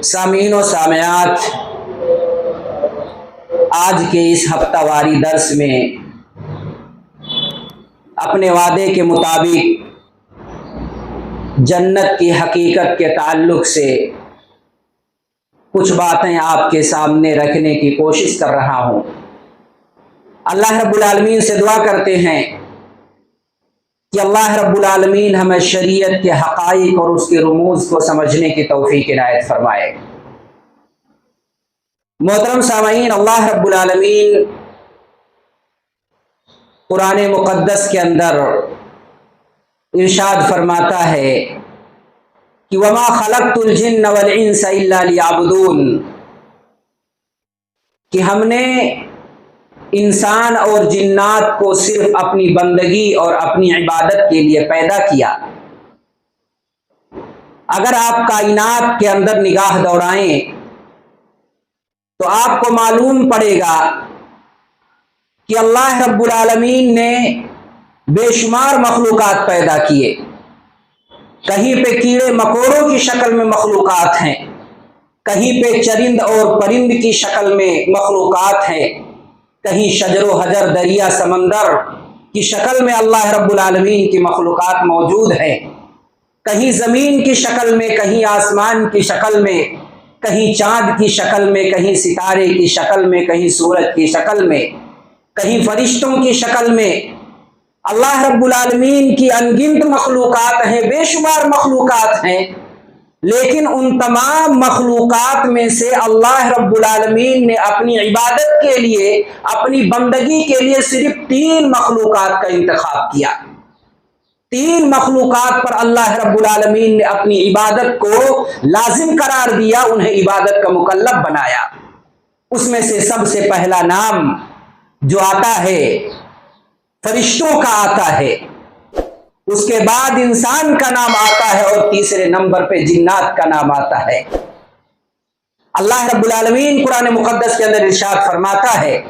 سامعین و سامعات، آج کے اس ہفتہ واری درس میں اپنے وعدے کے مطابق جنت کی حقیقت کے تعلق سے کچھ باتیں آپ کے سامنے رکھنے کی کوشش کر رہا ہوں۔ اللہ رب العالمین سے دعا کرتے ہیں کہ اللہ رب العالمین ہمیں شریعت کے حقائق اور اس کے رموز کو سمجھنے کی توفیق عنایت فرمائے۔ محترم سامعین، اللہ رب العالمین قرآن مقدس کے اندر ارشاد فرماتا ہے کہ وما خلقت الجن والانس الا لیعبدون، کہ ہم نے انسان اور جنات کو صرف اپنی بندگی اور اپنی عبادت کے لیے پیدا کیا۔ اگر آپ کائنات کے اندر نگاہ دوڑائیں تو آپ کو معلوم پڑے گا کہ اللہ رب العالمین نے بے شمار مخلوقات پیدا کیے۔ کہیں پہ کیڑے مکوڑوں کی شکل میں مخلوقات ہیں، کہیں پہ چرند اور پرند کی شکل میں مخلوقات ہیں، کہیں شجر و حجر دریا سمندر کی شکل میں اللہ رب العالمین کی مخلوقات موجود ہیں، کہیں زمین کی شکل میں، کہیں آسمان کی شکل میں، کہیں چاند کی شکل میں، کہیں ستارے کی شکل میں، کہیں سورج کی شکل میں، کہیں فرشتوں کی شکل میں۔ اللہ رب العالمین کی انگنت مخلوقات ہیں، بے شمار مخلوقات ہیں، لیکن ان تمام مخلوقات میں سے اللہ رب العالمین نے اپنی عبادت کے لیے، اپنی بندگی کے لیے صرف 3 مخلوقات کا انتخاب کیا۔ 3 مخلوقات پر اللہ رب العالمین نے اپنی عبادت کو لازم قرار دیا، انہیں عبادت کا مکلف بنایا۔ اس میں سے سب سے پہلا نام جو آتا ہے فرشتوں کا آتا ہے، اس کے بعد انسان کا نام آتا ہے، اور تیسرے نمبر پہ جنات کا نام آتا ہے۔ اللہ رب العالمین قرآن مقدس کے اندر ارشاد فرماتا ہے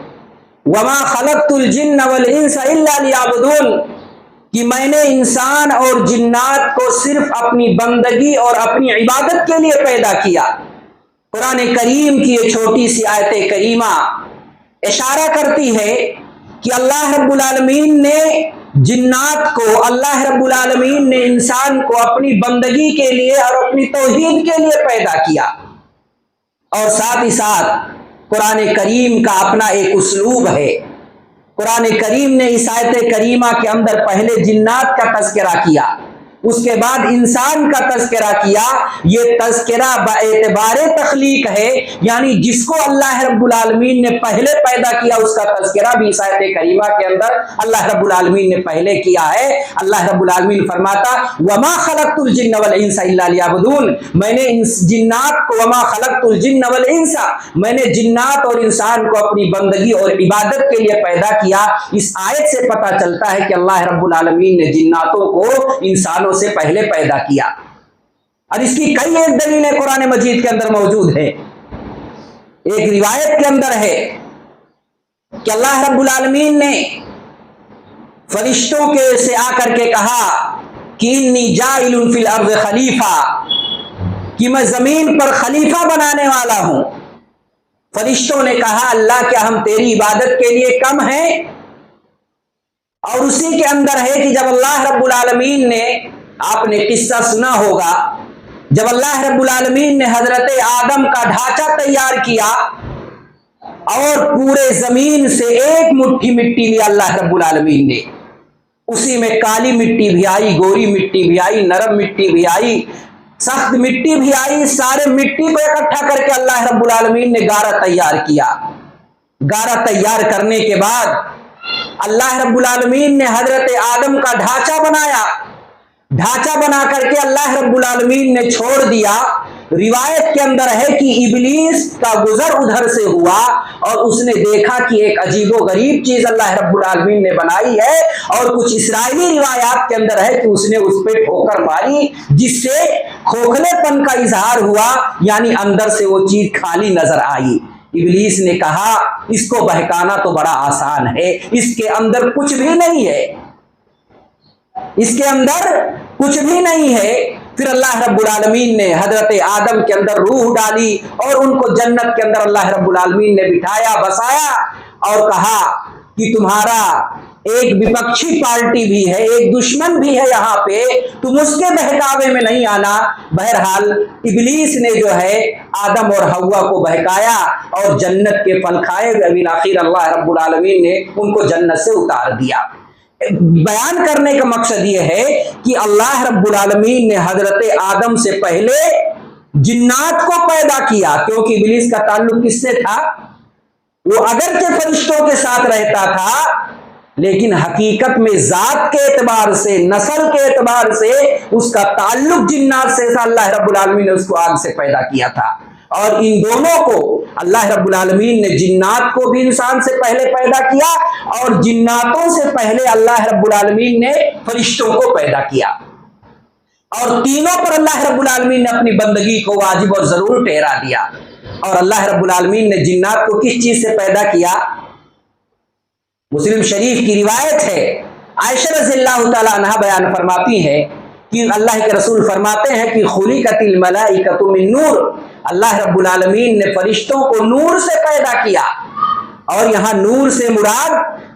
وما خلقت الجن والانس الا لیعبدون، کہ میں نے انسان اور جنات کو صرف اپنی بندگی اور اپنی عبادت کے لیے پیدا کیا۔ قرآن کریم کی یہ چھوٹی سی آیت کریمہ اشارہ کرتی ہے کہ اللہ رب العالمین نے جنات کو، اللہ رب العالمین نے انسان کو اپنی بندگی کے لیے اور اپنی توحید کے لیے پیدا کیا۔ اور ساتھ ہی ساتھ قرآن کریم کا اپنا ایک اسلوب ہے۔ قرآن کریم نے اس آیت کریمہ کے اندر پہلے جنات کا تذکرہ کیا، اس کے بعد انسان کا تذکرہ کیا۔ یہ تذکرہ باعتبار تخلیق ہے، یعنی جس کو اللہ رب العالمین نے پہلے پیدا کیا اس کا تذکرہ بھی اس آیت کریمہ کے اندر اللہ رب العالمین نے پہلے کیا ہے۔ اللہ رب العالمین فرماتا وما خلقت الجن والانس الا لیعبدون، میں نے جنات کو، وما خلقت الجن والانس، میں نے جنات اور انسان کو اپنی بندگی اور عبادت کے لیے پیدا کیا۔ اس آیت سے پتہ چلتا ہے کہ اللہ رب العالمین نے جناتوں کو انسانوں سے پہلے پیدا کیا، اور اس کی کئی ایک دلیلیں قرآن مجید کے اندر موجود ہیں۔ ایک روایت کے اندر ہے کہ اللہ رب العالمین نے فرشتوں کے سے آ کر کے کہا کہ انی جاعل فی الارض خلیفہ، کہ میں زمین پر خلیفہ بنانے والا ہوں۔ فرشتوں نے کہا اللہ کیا ہم تیری عبادت کے لیے کم ہیں؟ اور اسی کے اندر ہے کہ جب اللہ رب العالمین نے، آپ نے قصہ سنا ہوگا، جب اللہ رب العالمین نے حضرت آدم کا ڈھانچہ تیار کیا اور پورے زمین سے ایک مٹھی مٹی لیا اللہ رب العالمین نے، اسی میں کالی مٹی بھی آئی، گوری مٹی بھی آئی، نرم مٹی بھی آئی، سخت مٹی بھی آئی، سارے مٹی کو اکٹھا کر کے اللہ رب العالمین نے گارہ تیار کیا۔ گارہ تیار کرنے کے بعد اللہ رب العالمین نے حضرت آدم کا ڈھانچہ بنایا، ڈھانچہ بنا کر کے اللہ رب العالمین نے چھوڑ دیا۔ روایت کے اندر ہے کہ ابلیس کا گزر ادھر سے ہوا اور اس نے دیکھا کہ ایک عجیب و غریب چیز اللہ رب العالمین نے بنائی ہے، اور کچھ اسرائیلی روایات کے اندر ہے کہ اس نے اس پہ ٹھوکر ماری، جس سے کھوکھلے پن کا اظہار ہوا، یعنی اندر سے وہ چیز خالی نظر آئی۔ ابلیس نے کہا اس کو بہکانا تو بڑا آسان ہے، اس کے اندر کچھ بھی نہیں ہے، اس کے اندر کچھ بھی نہیں ہے۔ پھر اللہ رب العالمین نے حضرت آدم کے اندر روح ڈالی اور ان کو جنت کے اندر اللہ رب العالمین نے بٹھایا بسایا اور کہا کہ تمہارا ایک وپکشی پارٹی بھی ہے، ایک دشمن بھی ہے یہاں پہ، تم اس کے بہکاوے میں نہیں آنا۔ بہرحال ابلیس نے جو ہے آدم اور حوا کو بہکایا اور جنت کے پھل کھائے، بالآخر اللہ رب العالمین نے ان کو جنت سے اتار دیا۔ بیان کرنے کا مقصد یہ ہے کہ اللہ رب العالمین نے حضرت آدم سے پہلے جنات کو پیدا کیا، کیونکہ ابلیس کا تعلق کس سے تھا؟ وہ اگرچہ فرشتوں کے ساتھ رہتا تھا لیکن حقیقت میں ذات کے اعتبار سے، نسل کے اعتبار سے اس کا تعلق جنات سے تھا۔ اللہ رب العالمین نے اس کو آگ سے پیدا کیا تھا، اور ان دونوں کو اللہ رب العالمین نے جنات کو بھی انسان سے پہلے پیدا کیا اور جناتوں سے پہلے اللہ رب العالمین نے فرشتوں کو پیدا کیا، اور تینوں پر اللہ رب العالمین نے اپنی بندگی کو واجب اور ضرور ٹھہرا دیا۔ اور اللہ رب العالمین نے جنات کو کس چیز سے پیدا کیا؟ مسلم شریف کی روایت ہے، عائشہ رضی اللہ تعالی عنہا بیان فرماتی ہے کہ اللہ کے رسول فرماتے ہیں کہ خلقت الملائکۃ من نور، اللہ رب العالمین نے فرشتوں کو نور سے پیدا کیا، اور یہاں نور سے مراد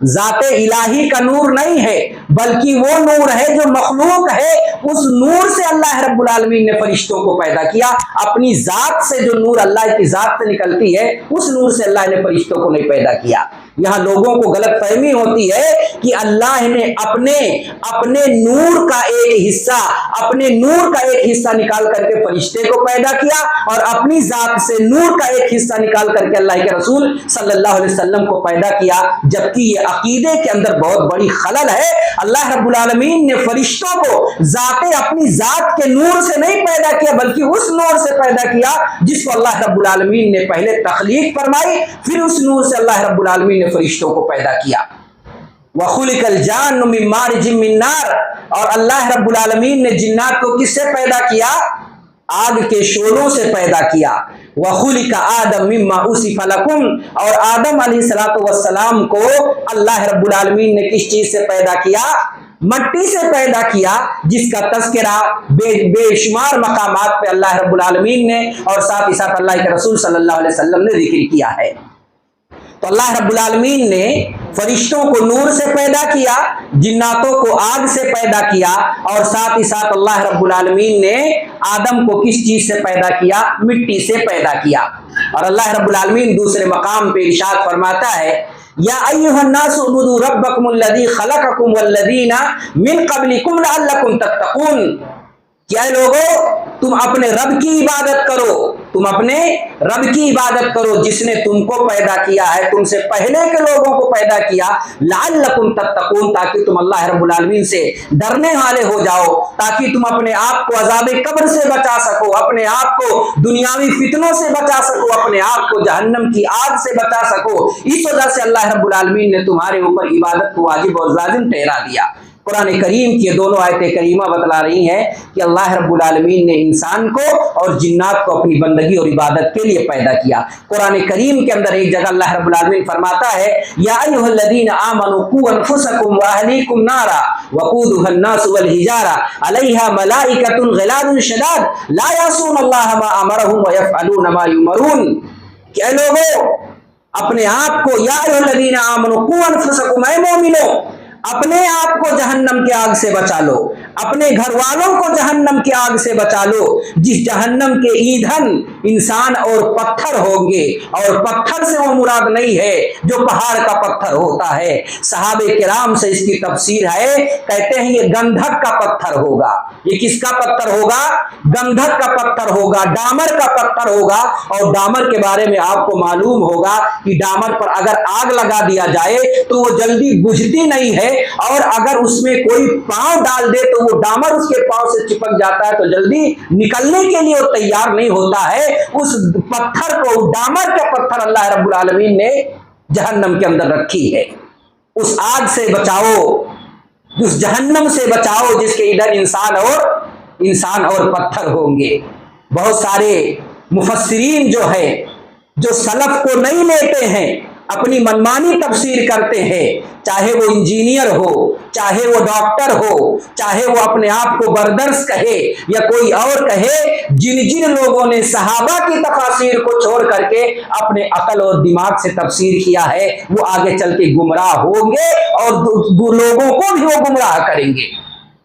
ذات الہی کا نور نہیں ہے بلکہ وہ نور ہے جو مخلوق ہے، اس نور سے اللہ رب العالمین نے فرشتوں کو پیدا کیا۔ اپنی ذات سے جو نور اللہ کی ذات سے نکلتی ہے اس نور سے اللہ نے فرشتوں کو نہیں پیدا کیا۔ یہاں لوگوں کو غلط فہمی ہوتی ہے کہ اللہ نے اپنے نور کا ایک حصہ نکال کر کے فرشتے کو پیدا کیا اور اپنی ذات سے نور کا ایک حصہ نکال کر کے اللہ کے رسول صلی اللہ علیہ وسلم کو پیدا کیا، جبکہ یہ عقیدے کے اندر بہت بڑی خلل ہے۔ اللہ رب العالمین نے فرشتوں کو اپنی ذات کے نور سے نہیں پیدا کیا بلکہ اس نور سے پیدا کیا جس کو اللہ رب العالمین نے پہلے تخلیق فرمائی، پھر اس نور سے اللہ رب العالمین نے فرشتوں کو پیدا کیا۔ وَخُلِقَ الْجَانُّ مِن مَارِجٍ مِّن نَارٍ، اور اللہ رب العالمین نے جنات کو کس سے پیدا کیا؟ آگ کے شعلوں سے پیدا کیا۔ وَخُلِقَ آدَمَ مِمَّا أُوصِفَ لَكُمْ، اور آدم علیہ السلام کو اللہ رب العالمین نے کس چیز سے پیدا کیا؟ مٹی سے پیدا کیا، جس کا تذکرہ بے شمار مقامات پہ اللہ رب العالمین نے اور ساتھ ہی ساتھ اللہ کے رسول صلی اللہ علیہ وسلم نے ذکر کیا ہے۔ تو اللہ رب العالمین نے فرشتوں کو نور سے پیدا کیا، جناتوں کو آگ سے پیدا کیا، اور ساتھ ہی ساتھ اللہ رب العالمین نے آدم کو کس چیز سے پیدا کیا؟ مٹی سے پیدا کیا۔ اور اللہ رب العالمین دوسرے مقام پہ ارشاد فرماتا ہے، یا ایھا الناس اعبدوا ربکم الذی خلقکم والذین من قبلکم لعلکم تتقون، کہ اے لوگو تم اپنے رب کی عبادت کرو، جس نے تم کو پیدا کیا ہے، تم سے پہلے کے لوگوں کو پیدا کیا، لعلکم تتقون، تاکہ تم اللہ رب العالمین سے ڈرنے والے ہو جاؤ، تاکہ تم اپنے آپ کو عذاب قبر سے بچا سکو، اپنے آپ کو دنیاوی فتنوں سے بچا سکو، اپنے آپ کو جہنم کی آگ سے بچا سکو۔ اس وجہ سے اللہ رب العالمین نے تمہارے اوپر عبادت کو واجب اور لازم ٹھہرا دیا۔ قرآن کریم کی یہ دونوں آیتیں کریمہ بتلا رہی ہیں کہ اللہ رب العالمین نے انسان کو اور جنات کو اپنی بندگی اور عبادت کے لیے پیدا کیا۔ قرآن کریم کے اندر ایک جگہ اللہ رب العالمین فرماتا ہے، یا ایھا الذین آمنوا قوا انفسکم واہلیکم نارا وقودھا الناس والحجارہ علیہا ملائکۃ غلاظ شداد لا یعصون اللہ ما امرہم ویفعلون ما یؤمرون، کہ اے لوگو اپنے آپ کو، یا ایھا الذین آمنوا قوا انفسکم، اے مومنو اپنے آپ کو جہنم کی آگ سے بچا لو، اپنے گھر والوں کو جہنم کی آگ سے بچا لو، جس جہنم کے ایندھن انسان اور پتھر ہوں گے، اور پتھر سے وہ مراد نہیں ہے جو پہاڑ کا پتھر ہوتا ہے۔ صحابہ کرام سے اس کی تفسیر ہے، کہتے ہیں یہ گندھک کا پتھر ہوگا۔ یہ کس کا پتھر ہوگا؟ گندھک کا پتھر ہوگا، ڈامر کا پتھر ہوگا۔ اور ڈامر کے بارے میں آپ کو معلوم ہوگا کہ ڈامر پر اگر آگ لگا دیا جائے تو وہ جلدی بجھتی نہیں ہے، اور اگر اس میں کوئی پاؤں ڈال دے تو وہ ڈامر اس کے پاؤں سے چپک جاتا ہے تو جلدی نکلنے کے لیے وہ تیار نہیں ہوتا ہے۔ اس پتھر کو، ڈامر کا پتھر اللہ رب العالمین نے جہنم کے اندر رکھی ہے۔ اس آگ سے بچاؤ، اس جہنم سے بچاؤ جس کے ادھر انسان اور پتھر ہوں گے۔ بہت سارے مفسرین جو سلف کو نہیں لیتے ہیں، अपनी मनमानी तफसीर करते हैं, चाहे वो इंजीनियर हो, चाहे वो डॉक्टर हो, चाहे वो अपने आप को बरदर्श कहे या कोई और कहे, जिन जिन लोगों ने सहाबा की तफसीर को छोड़ करके अपने अकल और दिमाग से तफसीर किया है, वो आगे चल के गुमराह होंगे और लोगों को भी वो गुमराह करेंगे।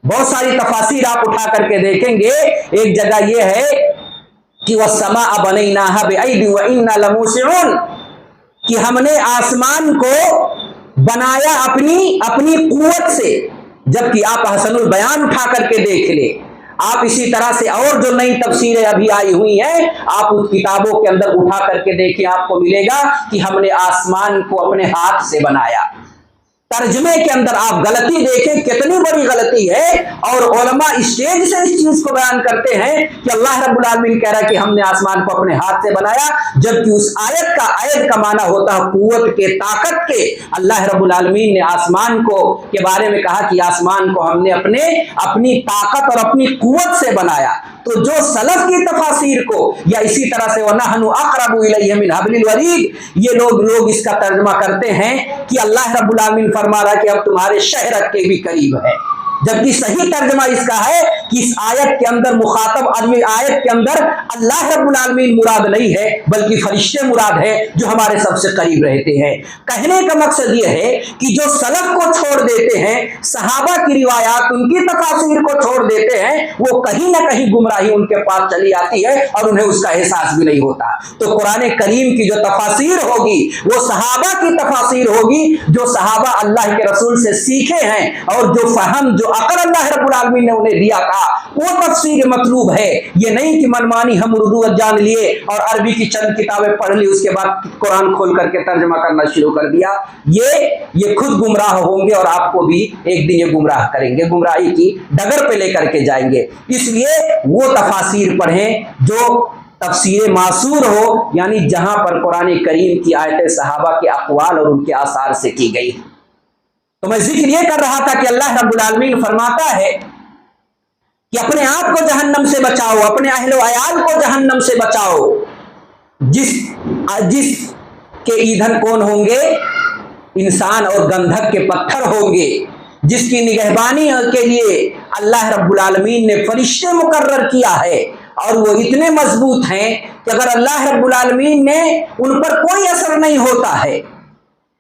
बहुत सारी तफसीर आप उठा करके देखेंगे। एक जगह ये है कि वस्समाअ बनैनाहा बिअयदिन व इन्ना लमूसिऊन, कि हमने आसमान को बनाया अपनी कुव्वत से, जबकि आप हसनुल बयान उठा करके देख ले। आप इसी तरह से और जो नई तफसीरें अभी आई हुई हैं, आप उस किताबों के अंदर उठा करके देखिए, आपको मिलेगा कि हमने आसमान को अपने हाथ से बनाया। तर्जमे के अंदर आप गलती देखें, कितनी बड़ी गलती है। और उलमा स्टेज से इस चीज को बयान करते हैं कि अल्लाह रब्बुल आलमीन कह रहा है कि हमने आसमान को अपने हाथ से बनाया, जबकि उस आयत का माना होता है कुव्वत के, ताकत के। अल्लाह रब्बुल आलमीन ने आसमान को के बारे में कहा कि आसमान को हमने अपनी ताकत और अपनी कुव्वत से बनाया। तो जो सलफ की तफासीर को या इसी तरह से वनहनु अक़रबु इलैहि मिन हब्लिल वरीद, ये लोग इसका तर्जुमा करते हैं कि अल्लाह रब्बुल आलमीन फरमा रहा है कि अब तुम्हारे शहर के भी करीब है, जबकि सही तर्जुमा इसका है कि इस आयत के अंदर मुखातब आयत के अंदर अल्लाह रब्बुल आलमीन मुराद नहीं है, बल्कि फरिश्ते मुराद है जो हमारे सबसे करीब रहते हैं। कहने का मकसद यह है कि जो सलफ को छोड़ देते हैं, सहाबा की रिवायात, उनकी तफासीर को छोड़ देते हैं, वो कहीं ना कहीं गुमराही उनके पास चली आती है और उन्हें उसका एहसास भी नहीं होता। तो कुरान करीम की जो तफासीर होगी वो सहाबा की तफासीर होगी, जो सहाबा अल्लाह के रसूल से सीखे हैं और जो फहम, जो अकल अल्लाह रब्बुल आलमीन ने उन्हें दिया था, वो तफसीर मतलूब है। ये नहीं कि मनमानी हम उर्दू जान लिए और अरबी की चंद किताबें पढ़ ली, उसके बाद कुरान खोल करके तर्जमा करना शुरू कर दिया। ये खुद गुमराह होंगे और आपको भी एक दिन ये गुमराह करेंगे, गुमराही की डगर पे लेकर के जाएंगे। इसलिए वो तफासीर पढ़ें जो तफसीर मासूर हो, यानी जहां पर कुरान करीम की आयतें सहाबा के अक़वाल और उनके आसार से की गई। तो मैं जिक्र ये कर रहा था कि अल्लाह रब्बुल आलमीन फरमाता है कि अपने आप को जहन्नम से बचाओ, अपने अहल व अयाल को जहन्नम से बचाओ। जिस के ईंधन कौन होंगे? इंसान और गंधक के पत्थर होंगे, जिसकी निगहबानी के लिए अल्लाह रब्बुल आलमीन ने फरिश्ते मुकर्रर किया है, और वो इतने मजबूत हैं कि अगर अल्लाह रब्बुल आलमीन ने उन पर कोई असर नहीं होता है।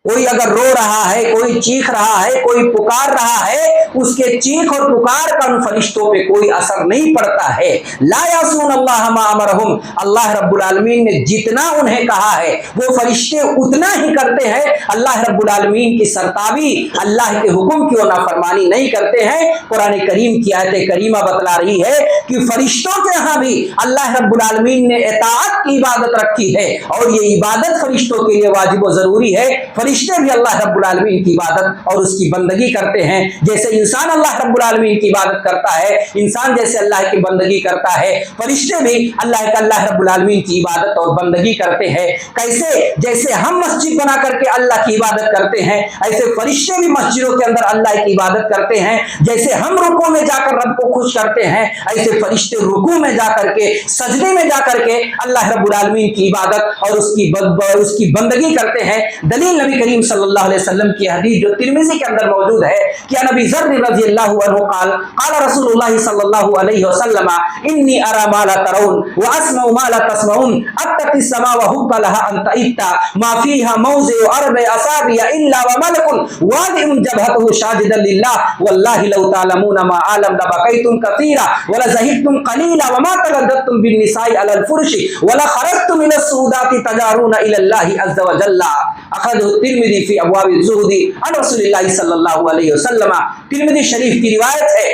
कोई अगर रो रहा है, कोई चीख रहा है, कोई पुकार रहा है, उसके चीख और पुकार का उन फरिश्तों पे कोई असर नहीं पड़ता है। ला यासून अल्लाह मा अमरहुम, अल्लाह रब्बुल आलमीन ने जितना उन्हें कहा है वो फरिश्ते उतना ही करते हैं। अल्लाह रब्बुल आलमीन की सरताबी, अल्लाह के हुक्म की नाफरमानी नहीं करते हैं। कुरान करीम की आयत करीमा बतला रही है कि फरिश्तों के यहाँ भी अल्लाह रब्बुल आलमीन ने इताअत की इबादत रखी है, और ये इबादत फरिश्तों के लिए वाजिब व जरूरी है। फरिश्ते भी अल्लाह रब्बुल आलमीन की इबादत और उसकी बंदगी करते हैं। जैसे इंसान अल्लाह रब्बुल आलमीन की इबादत करता है, इंसान जैसे अल्लाह की बंदगी करता है, फरिश्ते भी अल्लाह रब्बुल आलमीन की इबादत और बंदगी करते हैं। कैसे? जैसे हम मस्जिद बना करके अल्लाह की इबादत करते हैं, ऐसे फरिश्ते भी मस्जिदों के अंदर अल्लाह की इबादत करते हैं। जैसे हम रुकू में जाकर रब को खुश करते हैं, ऐसे फरिश्ते रुकू में जाकर के, सजदे में जाकर के अल्लाह रब्बुल आलमीन की इबादत और उसकी बंदगी करते हैं। दलील नबी करीम सल्लल्लाहु अलैहि वसल्लम की हदीस जो तिर्मिज़ी के अंदर मौजूद है कि नबी ज़र रज़ियल्लाहु अन्हु क़ाल रसूलुल्लाह सल्लल्लाहु अलैहि वसल्लम इन्नी अरा मा ला तरौन व अस्मउ मा ला तस्मउन अत्तक़ि समा व हुक्का लहा अन तइत्ता मा फ़ीहा मौज़िउ अर्बइ असाबिया इल्ला व मलकुन वादिउन जबहतहु शाजिदन लिल्लाह वल्लाहि लौ तअलमून मा आलम लबकैतुम कसीरा व लज़हिकतुम क़लीला व मा तलद्दतुम बिन निसाइ अलल फुरशि व ला खरजतुम इला सुदाति तजारून इलल्लाहि अज़्ज़ व जल्ला। अख़रजहु तिर्मिज़ी फ़ी अब्वाबिज़ ज़ुहदी अन रसूलिल्लाहि सल्लल्लाहु अलैहि वसल्लम। तिर्मिज़ी शरीफ की रिवायत है,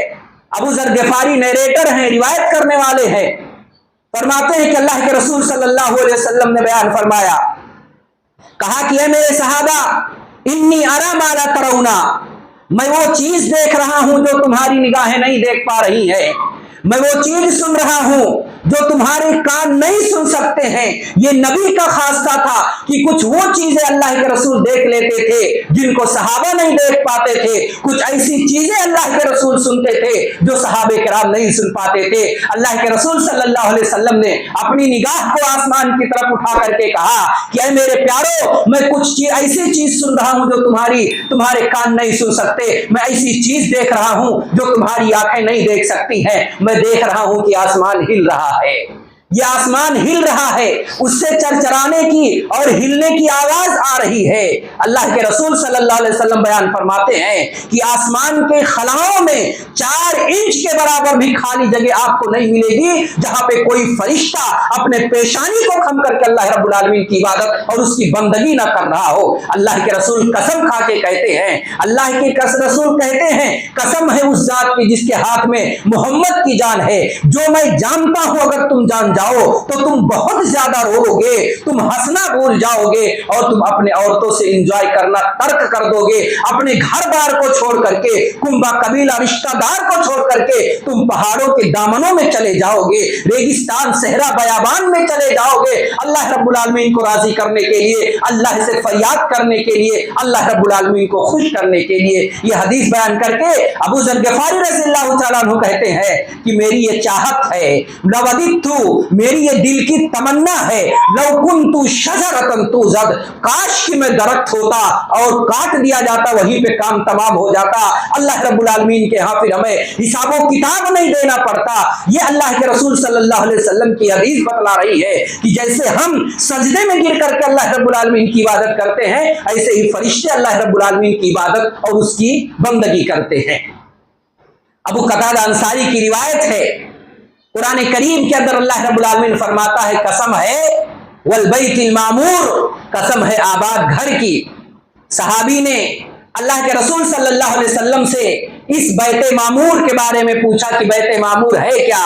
अबू ज़र ग़िफ़ारी नरेटर हैं, रिवायत करने वाले हैं। फरमाते हैं कि अल्लाह के रसूल सल्लल्लाहु अलैहि वसल्लम ने बयान फरमाया, कहा कि ऐ मेरे सहाबा, इन्नी अरा मा ला तरौना, मैं वो चीज देख रहा हूं जो तुम्हारी निगाहें नहीं देख पा रही है। मैं वो चीज सुन रहा हूं जो तुम्हारे कान नहीं सुन सकते हैं। ये नबी का खासा था कि कुछ वो चीजें अल्लाह के रसूल देख लेते थे जिनको सहाबा नहीं देख पाते थे, कुछ ऐसी चीजें अल्लाह के रसूल सुनते थे जो सहाबे किराम नहीं सुन पाते थे। अल्लाह के रसूल सल्लल्लाहु अलैहि वसल्लम ने अपनी निगाह को आसमान की तरफ उठा करके कहा कि ऐ मेरे प्यारो, मैं कुछ ऐसी चीज सुन रहा हूं जो तुम्हारे कान नहीं सुन सकते। मैं ऐसी चीज देख रहा हूं जो तुम्हारी आंखें नहीं देख सकती हैं। मैं देख रहा हूं कि आसमान हिल रहा है। ये आसमान हिल रहा है, उससे चरचराने की और हिलने की आवाज आ रही है। अल्लाह के रसूल सल्लल्लाहु अलैहि वसल्लम बयान फरमाते हैं कि आसमान के खलाओं में 4 इंच के बराबर भी खाली जगह आपको नहीं मिलेगी जहां पे कोई फरिश्ता अपने पेशानी को खम करके अल्लाह रब्बुल आलमीन की इबादत और उसकी बंदगी न कर रहा हो। अल्लाह के रसूल कसम खा के कहते हैं, अल्लाह के रसूल कहते हैं, कसम है उस जात की जिसके हाथ में मोहम्मद की जान है, जो मैं जानता हूं अगर तुम जान जाओ तो तुम बहुत ज्यादा रोओगे, तुम हंसना भूल जाओगे और तुम अपने औरतों से एंजॉय करना तर्क कर दोगे। अपने घर बार को छोड़ करके, कुंबा कबीला रिश्तेदार को छोड़ करके तुम पहाड़ों के दामनों में चले जाओगे, रेगिस्तान सहरा बयाबान में चले जाओगे, अल्लाह रब्बुल आलमीन को राजी करने के लिए, अल्लाह से फरियाद करने के लिए, अल्लाह रब्बुल आलमीन को खुश करने के लिए। यह हदीस बयान करके अबू ज़र ग़िफ़ारी रज़ियल्लाहु तआला अन्हु कहते हैं कि मेरी ये चाहत है, लवदित्तु, मेरी ये दिल की तमन्ना है, लव कुन्तु शजरतन तुज़द, काश कि मैं दरख्त होता और काट दिया जाता, वहीं पे काम तमाम हो जाता। अल्लाह रब्बुल आलमीन के यहाँ फिर हमें हिसाबो किताब नहीं देना पड़ता। ये अल्लाह के रसूल सल्लल्लाहु अलैहि वसल्लम की हदीस बतला रही है कि जैसे हम सजदे में गिर करके अल्लाह रब्बुल आलमीन की इबादत करते हैं, ऐसे ही फरिश्ते अल्लाह रब्बुल आलमीन की इबादत और उसकी बंदगी करते हैं। अबू कतादा अंसारी की रिवायत है, कुरान करीम के अंदर अल्लाह रब्बुल आलमीन फरमाता है, कसम है वल बैतिल मामूर, कसम है आबाद घर की। सहाबी ने अल्लाह के रसूल सल्लल्लाहु अलैहि वसल्लम से इस बैते मामूर के बारे में पूछा कि बैते मामूर है क्या।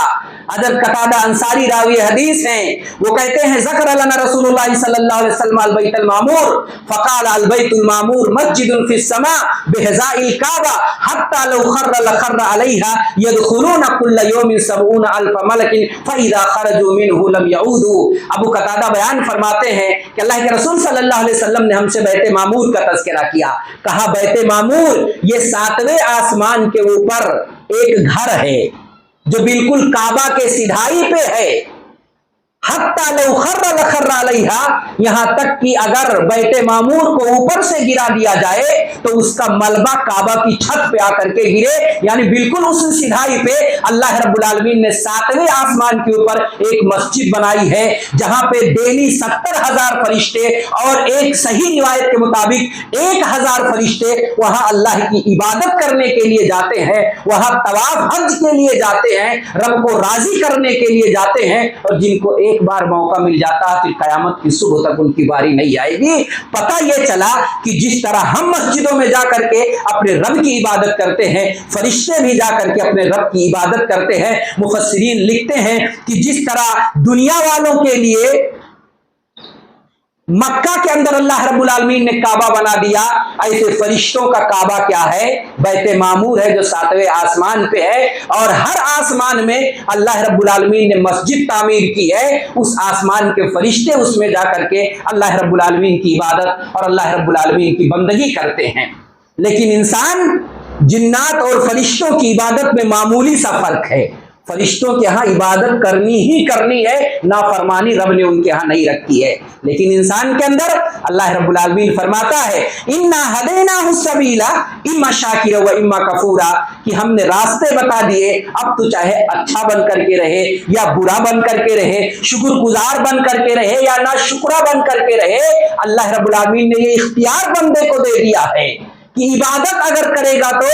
हज़रत कतादा अंसारी रावी हदीस हैं, वो कहते हैं ज़करा लना रसूलुल्लाह सल्लल्लाहु अलैहि वसल्लम अल बैतुल मामूर फ़क़ाल अल बैतुल मामूर मस्जिदुन फ़िस समा बिहज़ाइल काबा हत्ता लौ खर्र लखर्र अलैहा यदखुलूना कुल्ल यौमिन सबऊना अल्फ मलकिन फ़इज़ा खरजू मिन्हु लम यऊदू। अबू कतादा बयान फरमाते हैं कि अल्लाह के रसूल सल्लल्लाहु अलैहि वसल्लम ने हमसे बैते मामूर का तज़किरा किया। कहा बैते मामूर ये 7वें आसमान के ऊपर एक घर है जो बिल्कुल काबा के सिधाई पे है। हत्ता लौ खर्र लखर्र अलैहा, यहां तक कि अगर बैते मामूर को ऊपर से गिरा दिया जाए तो उसका मलबा काबा की छत पे आकर के गिरे, यानी बिल्कुल उस सिधाई पे अल्लाह रब्बुल आलमीन ने 7वें आसमान के ऊपर एक मस्जिद बनाई है जहां पे डेली 70,000 फरिश्ते और एक सही रिवायत के मुताबिक 1,000 फरिश्ते वहां अल्लाह की इबादत करने के लिए जाते हैं, वहां तवाफ हज के लिए जाते हैं, रब को राजी करने के लिए जाते हैं। और जिनको एक बार मौका मिल जाता फिर कयामत की सुबह तक उनकी बारी नहीं आएगी। पता यह चला कि जिस तरह हम मस्जिदों में जाकर के अपने रब की इबादत करते हैं, फरिश्ते भी जाकर के अपने रब की इबादत करते हैं। मुफस्सिरीन लिखते हैं कि जिस तरह दुनिया वालों के लिए मक्का के अंदर अल्लाह रब्बुल आलमीन ने काबा बना दिया, ऐसे फरिश्तों का काबा क्या है, बैते मामूर है जो 7वें आसमान पे है। और हर आसमान में अल्लाह रब्बुल आलमीन ने मस्जिद तामीर की है, उस आसमान के फरिश्ते उसमें जाकर के अल्लाह रब्बुल आलमीन की इबादत और अल्लाह रब्बुल आलमीन की बंदगी करते हैं। लेकिन इंसान जिन्नात और फरिश्तों की इबादत में मामूली सा फर्क है। फरिश्तों के यहाँ इबादत करनी ही करनी है, नाफरमानी रब ने उनके यहाँ नहीं रखी है। लेकिन इंसान के अंदर अल्लाह रब्बुल आलमीन फरमाता है इन्ना हदैनाहु सबीला इम्मा शाकिरा व इम्मा कफूरा, कि हमने रास्ते बता दिए, अब तो चाहे अच्छा बन करके रहे या बुरा बन करके रहे, शुक्रगुजार बन करके रहे या ना शुक्रा बन करके रहे, अल्लाह रब्बुल आलमीन ने ये इख्तियार बंदे को दे दिया है कि इबादत अगर करेगा तो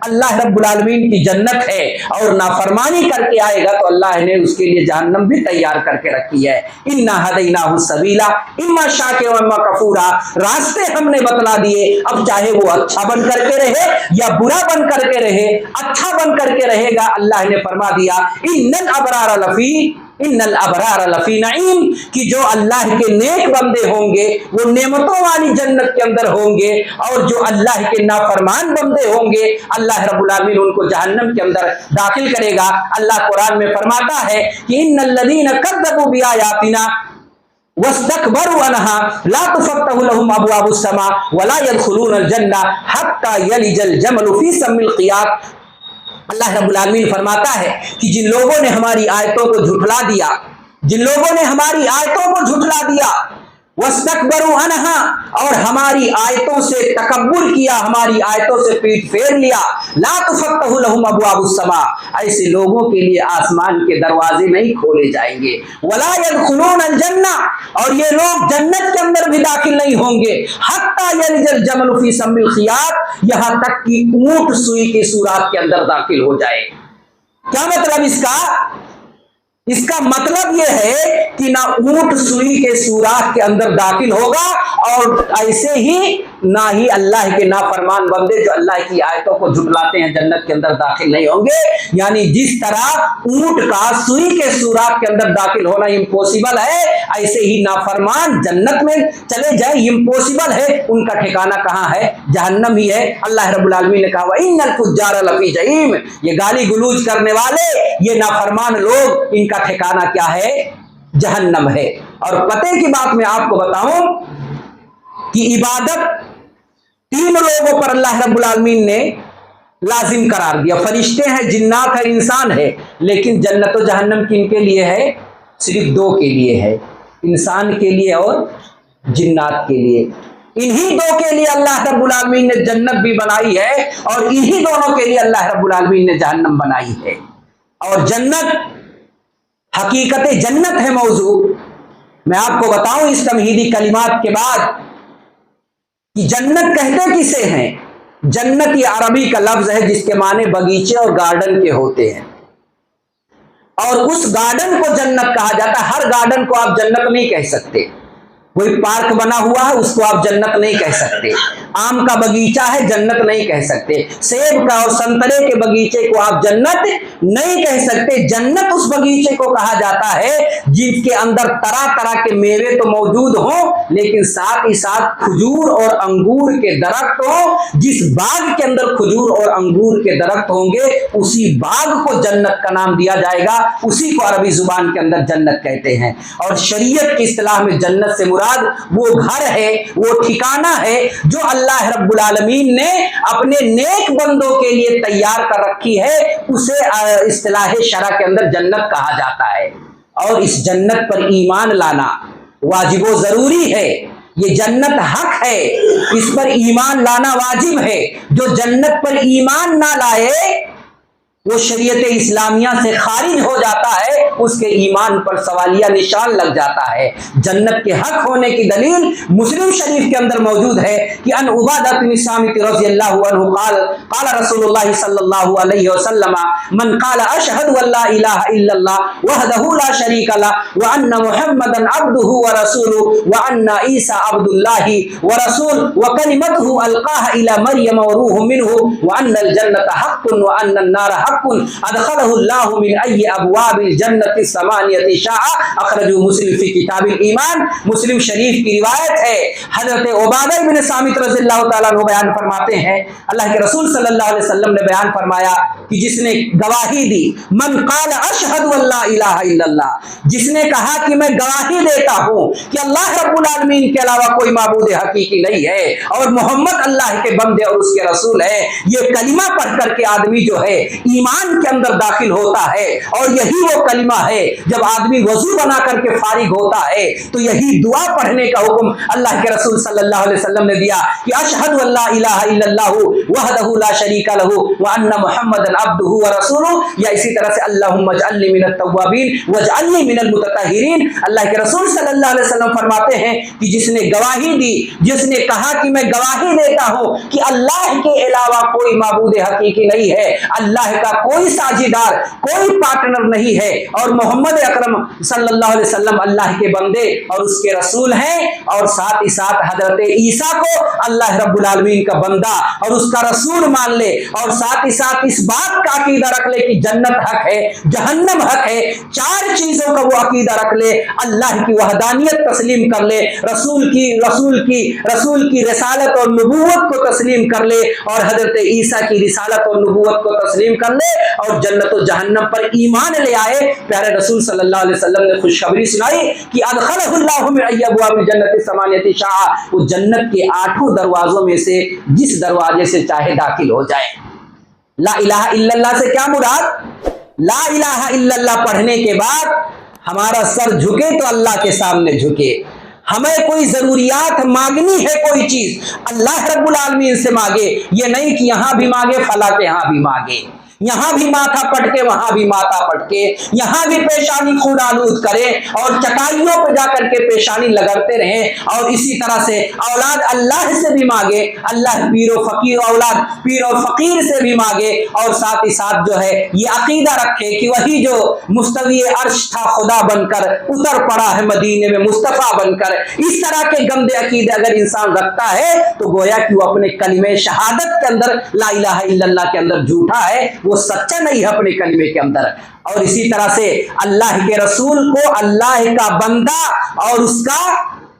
अल्लाह रब्बुल आलमीन की जन्नत है, और नाफरमानी करके आएगा तो अल्लाह ने उसके लिए जहन्नम भी तैयार करके रखी है। इन्ना हदैनाहु सबीला इम्मा शाकिरा व इम्मा कफूरा, रास्ते हमने बतला दिए, अब चाहे वो अच्छा बन करके रहे या बुरा बन करके रहे। अच्छा बन करके रहेगा, अल्लाह ने फरमा दिया इन्नल अबरार लफी इन्नल अबरार लफी नईम, कि जो अल्लाह के नेक बंदे होंगे वो नेमतों वाली जन्नत के अंदर होंगे, और जो अल्लाह के नाफरमान बंदे होंगे अल्लाह रब्बुल आलमीन उनको जहन्नम के अंदर दाखिल करेगा। अल्लाह कुरान में फरमाता है कि इन्नल लज़ीना कज़्ज़बू बिआयातिना वस्तकबरू अनहा ला तुफ़त्तहु लहुम अबवाबुस समा वला यदखुलूनल जन्ना हत्ता यलिजल जमलु फी सम्मिल क़ियात। अल्लाह रब्बुल आलमीन फरमाता है कि जिन लोगों ने हमारी आयतों को झुठला दिया, जिन लोगों ने हमारी आयतों को झुठला दिया, वस्तकबरू अनहा, और हमारी आयतों से तकब्बुर किया, हमारी आयतों से पीठ फेर लिया, ला तुफ़त्तहु लहुम अबवाबुस समा, ऐसे लोगों के लिए आसमान के दरवाजे नहीं खोले जाएंगे, वला यदखुलूनल जन्ना, और ये लोग जन्नत के अंदर भी दाखिल नहीं होंगे, हत्ता यलिजल जमलु फी सम्मिल ख़ियात, यहाँ तक कि ऊंट सुई के सुराख के अंदर दाखिल हो जाए। क्या मतलब इसका? इसका मतलब यह है कि ना ऊंट सुई के सुराख के अंदर दाखिल होगा, और ऐसे ही ना ही अल्लाह के नाफरमान बंदे जो अल्लाह की आयतों को झुठलाते हैं जन्नत के अंदर दाखिल नहीं होंगे। यानी जिस तरह ऊंट का सुई के सुराख के अंदर दाखिल होना इम्पॉसिबल है, ऐसे ही नाफरमान जन्नत में चले जाए इम्पॉसिबल है। उनका ठिकाना कहाँ है? जहन्नम ही है। अल्लाह रब्बुल आलमीन ने कहा इन्नल फुज्जार लफी जहीम, ये गाली गुलूज करने वाले, ये नाफरमान लोग, इनका ठिकाना क्या है? जहन्नम है। और पते की बात मैं आपको बताऊं कि इबादत तीन लोगों पर अल्लाह रब्बुल आलमीन ने लाजिम करार दिया। फरिश्ते हैं, जिन्नात है, इंसान है, लेकिन जन्नत और जहन्नम किनके लिए है? सिर्फ दो के लिए है, इंसान के लिए और जिन्नात के लिए। इन्हीं दो के लिए अल्लाह रब्बुल आलमीन ने जन्नत भी बनाई है, और इन्हीं दोनों के लिए अल्लाह रब्बुल आलमीन ने जहन्नम बनाई है। और जन्नत, हकीकत जन्नत है मौजू। मैं आपको बताऊं इस तमहीदी कलिमात के बाद कि जन्नत कहते किसे हैं? जन्नत ये अरबी का लफ्ज है जिसके माने बगीचे और गार्डन के होते हैं, और उस गार्डन को जन्नत कहा जाता है। हर गार्डन को आप जन्नत नहीं कह सकते। कोई पार्क बना हुआ है उसको आप जन्नत नहीं कह सकते, आम का बगीचा है जन्नत नहीं कह सकते, सेब का और संतरे के बगीचे को आप जन्नत नहीं कह सकते। जन्नत उस बगीचे को कहा जाता है जिसके अंदर तरह तरह के मेवे तो मौजूद हों, लेकिन साथ ही साथ खजूर और अंगूर के दरख्त हो। जिस बाग के अंदर खजूर और अंगूर के दरख्त होंगे उसी बाग को जन्नत का नाम दिया जाएगा, उसी को अरबी जुबान के अंदर जन्नत कहते हैं। और शरीयत की इस्तिलाह में जन्नत से वो घर है, वो ठिकाना है जो अल्लाह रब्बुल आलमीन ने अपने नेक बंदों के लिए तैयार कर रखी है, उसे इस्तिलाह शरा के अंदर जन्नत कहा जाता है। और इस जन्नत पर ईमान लाना वाजिबो जरूरी है। ये जन्नत हक है, इस पर ईमान लाना वाजिब है। जो जन्नत पर ईमान ना लाए वो शरीयत इस्लामिया से खारिज हो जाता है, उसके ईमान पर सवालिया निशान लग जाता है। जन्नत के हक होने की दलील मुस्लिम शरीफ के अंदर मौजूद है कि अन उबादत बिन सामित रज़ियल्लाहु अन्हु क़ाल क़ाल रसूलुल्लाह सल्लल्लाहु अलैहि वसल्लम मन क़ाल अशहदु अल्ला इलाहा इल्लल्लाह वहदहु ला शरीका लहु व अन्ना मुहम्मदन अब्दुहु व रसूलुहु व अन्ना ईसा अब्दुल्लाहि व रसूल व कलिमतुहु अलक़ाहा इला मरियम व रूहुम मिन्हु व अन्नल जन्नत हक़्क़ुन व अन्नन नार अदखलहुल्लाहु मिन अय्यि अबवाबिल जन्नति समानियति शाअ अखरजू मुस्लिम फी किताबिल ईमान। मुस्लिम शरीफ की रिवायत है। हजरत उबादा बिन सामित रज़ियल्लाहु ताला अन्हु बयान फरमाते हैं, अल्लाह के रसूल सल्लल्लाहु अलैहि वसल्लम ने बयान फरमाया कि जिसने गवाही दी, मन क़ाल अशहदु अल्ला इलाहा इल्लल्लाह, जिसने कहा कि मैं गवाही देता हूं कि अल्लाह रब्बुल आलमीन के अलावा कोई माबूद हकीकी नहीं है और मोहम्मद अल्लाह के बंदे और उसके रसूल है। ये कलिमा पढ़ करके आदमी जो है ईमान के अंदर दाखिल होता है, और यही वो कलिमा है जब आदमी वजू बना करके फारिग होता है तो यही दुआ पढ़ने का हुक्म अल्लाह के रसूल सल्लल्लाहु अलैहि वसल्लम ने दिया कि अशहदु अल्ला इलाहा इल्लल्लाहु वहदहु ला शरीका लहु व अन्ना मुहम्मदन अब्दुहु व रसूलुहु, या इसी तरह से अल्लाहुम्मा अजअलनी मिनत तव्वाबीन वजअलनी मिनल मुततहिरीन। अल्लाह के रसूल सल्लल्लाहु अलैहि वसल्लम फरमाते हैं कि जिसने गवाही दी, जिसने कहा कि मैं गवाही देता हूं कि अल्लाह के अलावा कोई माबूद हकीकी नहीं है, अल्लाह का कोई साझीदार, कोई पार्टनर नहीं है, और मोहम्मद अकरम सल्लल्लाहु अलैहि वसल्लम अल्लाह के बंदे और उसके रसूल हैं। और साथ ही साथ हजरत ईसा को अल्लाह रब्बुल आलमीन का बंदा और उसका रसूल मान ले, और साथ ही साथ इस बात का अकीदा रख ले कि जन्नत हक है, जहन्नम हक है। चार चीजों का वो अकीदा रख ले, अल्लाह की वहदानियत तस्लीम कर ले, रसूल की रिसालत और नबूवत को तस्लीम कर ले, और हजरत ईसा की रिसालत और नबूवत को तस्लीम कर ले, और जन्नत और जहन्नम पर ईमान ले आए। प्यारे रसूल सल्लल्लाहु अलैहि वसल्लम ने खुशखबरी सुनाई कि अदखलहुल्लाहु मिन अय्यबवाबिल जन्नति समानियति शाह, वो जन्नत के 8 दरवाजों में से जिस दरवाजे से चाहे दाखिल हो जाए। ला इलाहा इल्लल्लाह से क्या मुराद? ला इलाहा इल्लल्लाह पढ़ने के बाद हमारा सर झुके तो अल्लाह के सामने झुके। हमें कोई जरूरियात मांगनी है, कोई चीज अल्लाह रब्बुल आलमीन से मांगे, ये नहीं कि यहां भी मांगे फला के यहां भी मांगे, यहां भी माथा पटके वहां भी माथा पटके, यहां भी पेशानी खून आलूद करे और चटाइयों पर जाकर के पेशानी लगते रहे। और इसी तरह से औलाद अल्लाह से भी मांगे, अल्लाह पीर और फकीर, औलाद पीर और फकीर से भी मांगे, और साथ ही साथ जो है ये अकीदा रखे कि वही जो मुस्तवी अर्श था खुदा बनकर उतर पड़ा है मदीने में मुस्तफा बनकर। इस तरह के गंदे अकीदे अगर इंसान रखता है तो गोया कि वो अपने कलिमे शहादत के अंदर, ला इलाहा इल्लल्लाह के अंदर झूठा है, वो सच्चा नहीं है अपने कलिमे के अंदर। और इसी तरह से अल्लाह के रसूल को अल्लाह का बंदा और उसका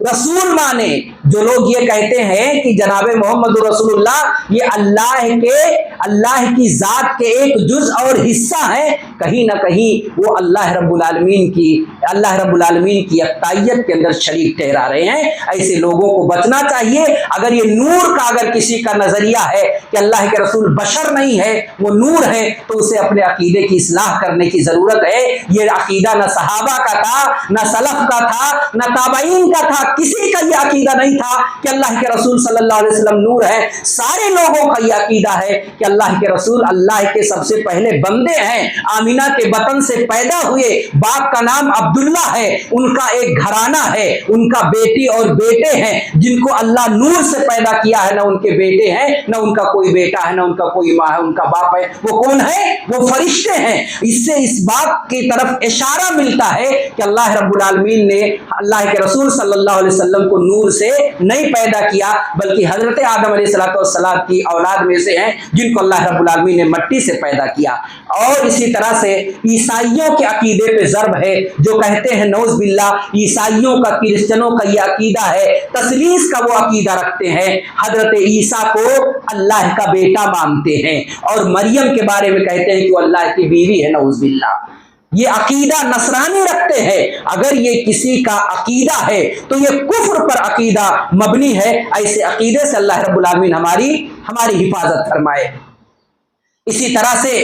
रसूल माने। जो लोग ये कहते हैं कि जनाबे मोहम्मद रसूलुल्लाह ये अल्लाह की जात के एक जुज और हिस्सा है, कहीं ना कहीं वो अल्लाह रब्बुल आलमीन की अक्ताइयत के अंदर शरीक ठहरा रहे हैं। ऐसे लोगों को बचना चाहिए। अगर ये नूर का अगर किसी का नजरिया है कि अल्लाह के रसूल बशर नहीं है, वो नूर है, तो उसे अपने अकीदे की इस्लाह करने की जरूरत है। ये अकीदा न सहाबा का था, न सलफ का था, न ताबईन का था, किसी का ये अकीदा नहीं था कि अल्लाह के रसूल सल्लल्लाहु अलैहि वसल्लम नूर है। सारे लोगों का ये अकीदा है कि अल्लाह के रसूल अल्लाह के सबसे पहले बंदे हैं, आमिना के बतन से पैदा हुए, बाप का नाम अब्दुल्ला है, उनका एक घराना है, उनका बेटी और बेटे हैं जिनको अल्लाह नूर से पैदा किया है, ना उनके बेटे हैं, ना उनका कोई बेटा है, ना उनका कोई माँ है, उनका बाप है। वो कौन है? वो फरिश्ते हैं। इससे इस बात की तरफ इशारा मिलता है कि अल्लाह रब्बुल आलमीन ने अल्लाह के रसूल सल्लल्लाहु अलैहि वसल्लम को नूर से नहीं पैदा किया, बल्कि हजरत आदम अलैहिस्सलाम की औलाद में से हैं जिनको अल्लाह रब्बुल आलमीन ने मट्टी से पैदा किया। और इसी तरह से ईसाइयों के अकीदे पे ज़र्ब है, जो कहते हैं नौज़ बिल्लाह, ईसाइयों का, क्रिश्चियनों का ये अकीदा है, तस्लीस का वो अकीदा रखते हैं, हजरत ईसा को अल्लाह का बेटा मानते हैं, और मरियम के बारे में कहते हैं कि वो अल्लाह की बीवी है, नौज़ बिल्लाह। ये अकीदा नसरानी रखते हैं। अगर ये किसी का अकीदा है तो ये कुफ्र पर अकीदा मबनी है। ऐसे अकीदे से अल्लाह रब्बुल आलमीन हमारी हिफाजत फरमाए। इसी तरह से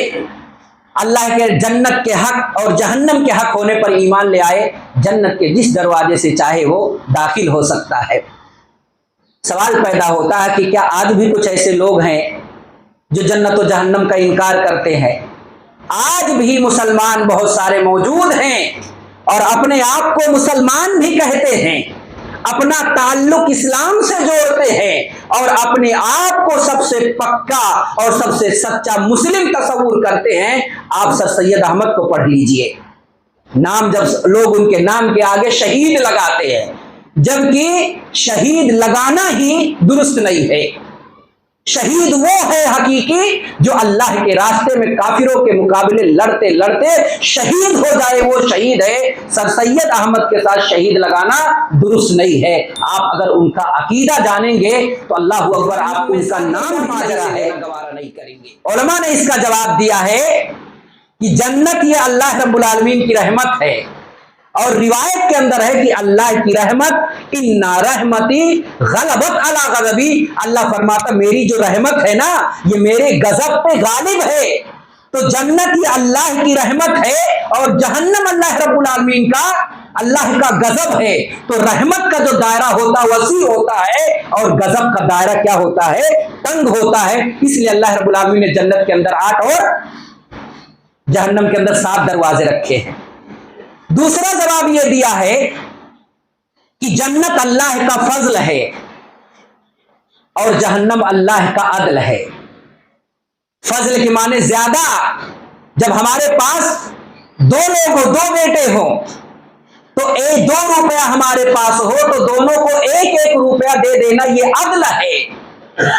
अल्लाह के जन्नत के हक और जहन्नम के हक होने पर ईमान ले आए। जन्नत के जिस दरवाजे से चाहे वो दाखिल हो सकता है। सवाल पैदा होता है कि क्या आज भी कुछ ऐसे लोग हैं जो जन्नत और जहन्नम का इनकार करते हैं? आज भी मुसलमान बहुत सारे मौजूद हैं और अपने आप को मुसलमान भी कहते हैं, अपना ताल्लुक इस्लाम से जोड़ते हैं और अपने आप को सबसे पक्का और सबसे सच्चा मुस्लिम तस्वूर करते हैं। आप सर सैयद अहमद को पढ़ लीजिए, नाम जब लोग उनके नाम के आगे शहीद लगाते हैं, जबकि शहीद लगाना ही दुरुस्त नहीं है। शहीद वो है हकीकी जो अल्लाह के रास्ते में काफिरों के मुकाबले लड़ते लड़ते शहीद हो जाए, वो शहीद है। सर सैयद अहमद के साथ शहीद लगाना दुरुस्त नहीं है। आप अगर उनका अकीदा जानेंगे तो अल्लाह अकबर, आपको इसका नाम माजरा है गवारा नहीं करेंगे। उलमा ने इसका जवाब दिया है कि जन्नत ये अल्लाह रब्बुल आलमीन की रहमत है, और रिवायत के अंदर है कि अल्लाह की रहमत, इन्ना रहमती गलबत अला गज़बी, अल्लाह फरमाता मेरी जो रहमत है ना ये मेरे गजब पे गालिब है। तो जन्नत ये अल्लाह की रहमत है और जहन्नम अल्लाह रब्बुल आलमीन का, अल्लाह का गजब है। तो रहमत का जो दायरा होता है वसी होता है और गजब का दायरा क्या होता है? तंग होता है। इसलिए अल्लाह रब्बुल आलमीन ने जन्नत के अंदर 8 और जहन्नम के अंदर 7 दरवाजे रखे हैं। दूसरा जवाब यह दिया है कि जन्नत अल्लाह का फजल है और जहन्नम अल्लाह का अदल है। फजल के माने ज्यादा जब हमारे पास दो लोग हो, दो बेटे हो, तो 2 रुपया हमारे पास हो तो दोनों को 1-1 रुपया दे देना, ये अदल है।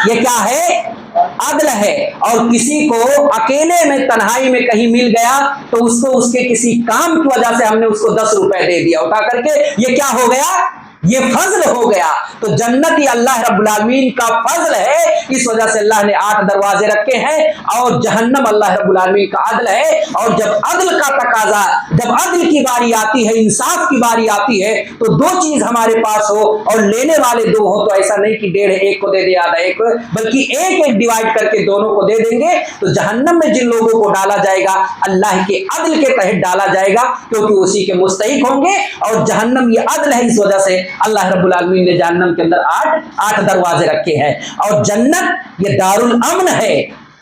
ये क्या है? अदल है। और किसी को अकेले में तन्हाई में कहीं मिल गया तो उसको उसके किसी काम की वजह से हमने उसको 10 रुपए दे दिया उठा करके, ये क्या हो गया? ये फजल हो गया। तो जन्नत ही अल्लाह रब्बुल आलमीन का फजल है, इस वजह से अल्लाह ने 8 दरवाजे रखे हैं। और जहन्नम अल्लाह रब्बुल आलमीन का अदल है। और जब अदल का तकाजा, जब अदल की बारी आती है, इंसाफ की बारी आती है, तो 2 चीज हमारे पास हो और लेने वाले 2 हो, तो ऐसा नहीं कि 1.5 एक को दे दे, आधा एक, बल्कि 1-1 डिवाइड करके दोनों को दे देंगे। तो जहन्नम में जिन लोगों को डाला जाएगा अल्लाह के अदल के तहत डाला जाएगा, क्योंकि उसी के मुस्तहिक होंगे। और जहन्नम ये अदल है, इस वजह से अल्लाह रब्बुल आलमीन ने जहन्नम के अंदर 8 दरवाजे रखे हैं। और जन्नत ये दारुल अमन है,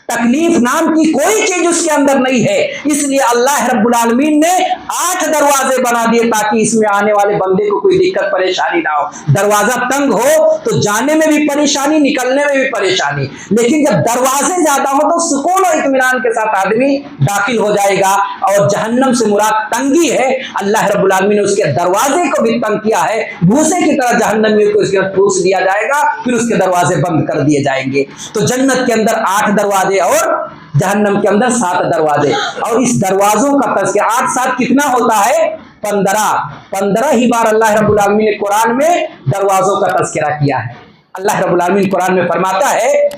तकलीफ नाम की कोई चीज उसके अंदर नहीं है। इसलिए अल्लाह रब्बुल आलमीन ने 8 दरवाजे बना दिए ताकि इसमें आने वाले बंदे को कोई दिक्कत परेशानी ना हो। दरवाजा तंग हो तो जाने में भी परेशानी, निकलने में भी परेशानी, लेकिन जब दरवाजे ज्यादा हो तो सुकून और इत्मीनान के साथ आदमी दाखिल हो जाएगा। और जहन्नम से मुराद तंगी है, अल्लाह रब्बुल आलमीन ने उसके दरवाजे को भी तंग किया है। भूसे की तरह जहन्नमियों को उसके ठूस दिया जाएगा, फिर उसके दरवाजे बंद कर दिए जाएंगे। तो जन्नत के अंदर 8 दरवाजे और जहन्नम के अंदर 7 दरवाजे। और इस दरवाजों का तज़किरा 8-7 कितना होता है? 15 ही बार अल्लाह रब्बुल आलमीन ने कुरान में दरवाजों का तज़किरा किया है। अल्लाह रब्बुल आलमीन कुरान में फरमाता है,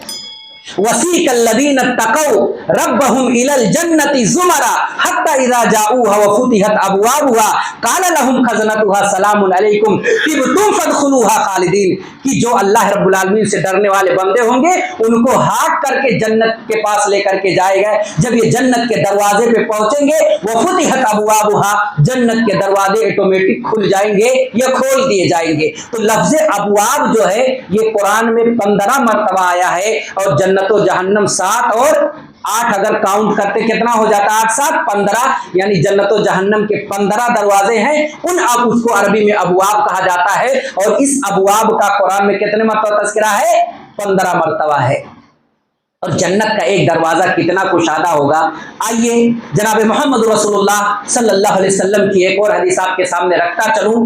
वसीकल्लज़ीन तक़ौ रब्बहुम इलल जन्नति ज़ुमरा हत्ता इज़ा जाऊहा व फुतिहत अबवाबुहा क़ाल लहुम खज़नतुहा सलामुन अलैकुम तिबतुम फदखुलूहा खालिदीन। कि जो अल्लाह रब्बुल आलमीन से डरने वाले बंदे होंगे उनको हाँक करके जन्नत के पास लेकर के जाएगा। जब ये जन्नत के दरवाजे पे पहुंचेंगे, व फुतिहत अबवाबुहा, जन्नत के दरवाजे ऑटोमेटिक खुल जाएंगे या खोल दिए जाएंगे। तो लफ्ज़ अबवाब जो है ये कुरान में 15 मरतबा आया है। और जन्नत और जहन्नम 7 और 8 अगर काउंट करते कितना हो जाता है? 8-7 15, यानी जन्नत और जहन्नम के 15 दरवाजे हैं। उन अब उसको अरबी में अबवाब कहा जाता है। और इस अबवाब का कुरान में कितने मरतबा तज़किरा है? 15 मरतबा है। और जन्नत का एक दरवाजा कितना कुशादा होगा। आइए जनाब मोहम्मद रसूलुल्लाह सल्लल्लाहु अलैहि वसल्लम की एक और हदीस आपके सामने रखता चलूं।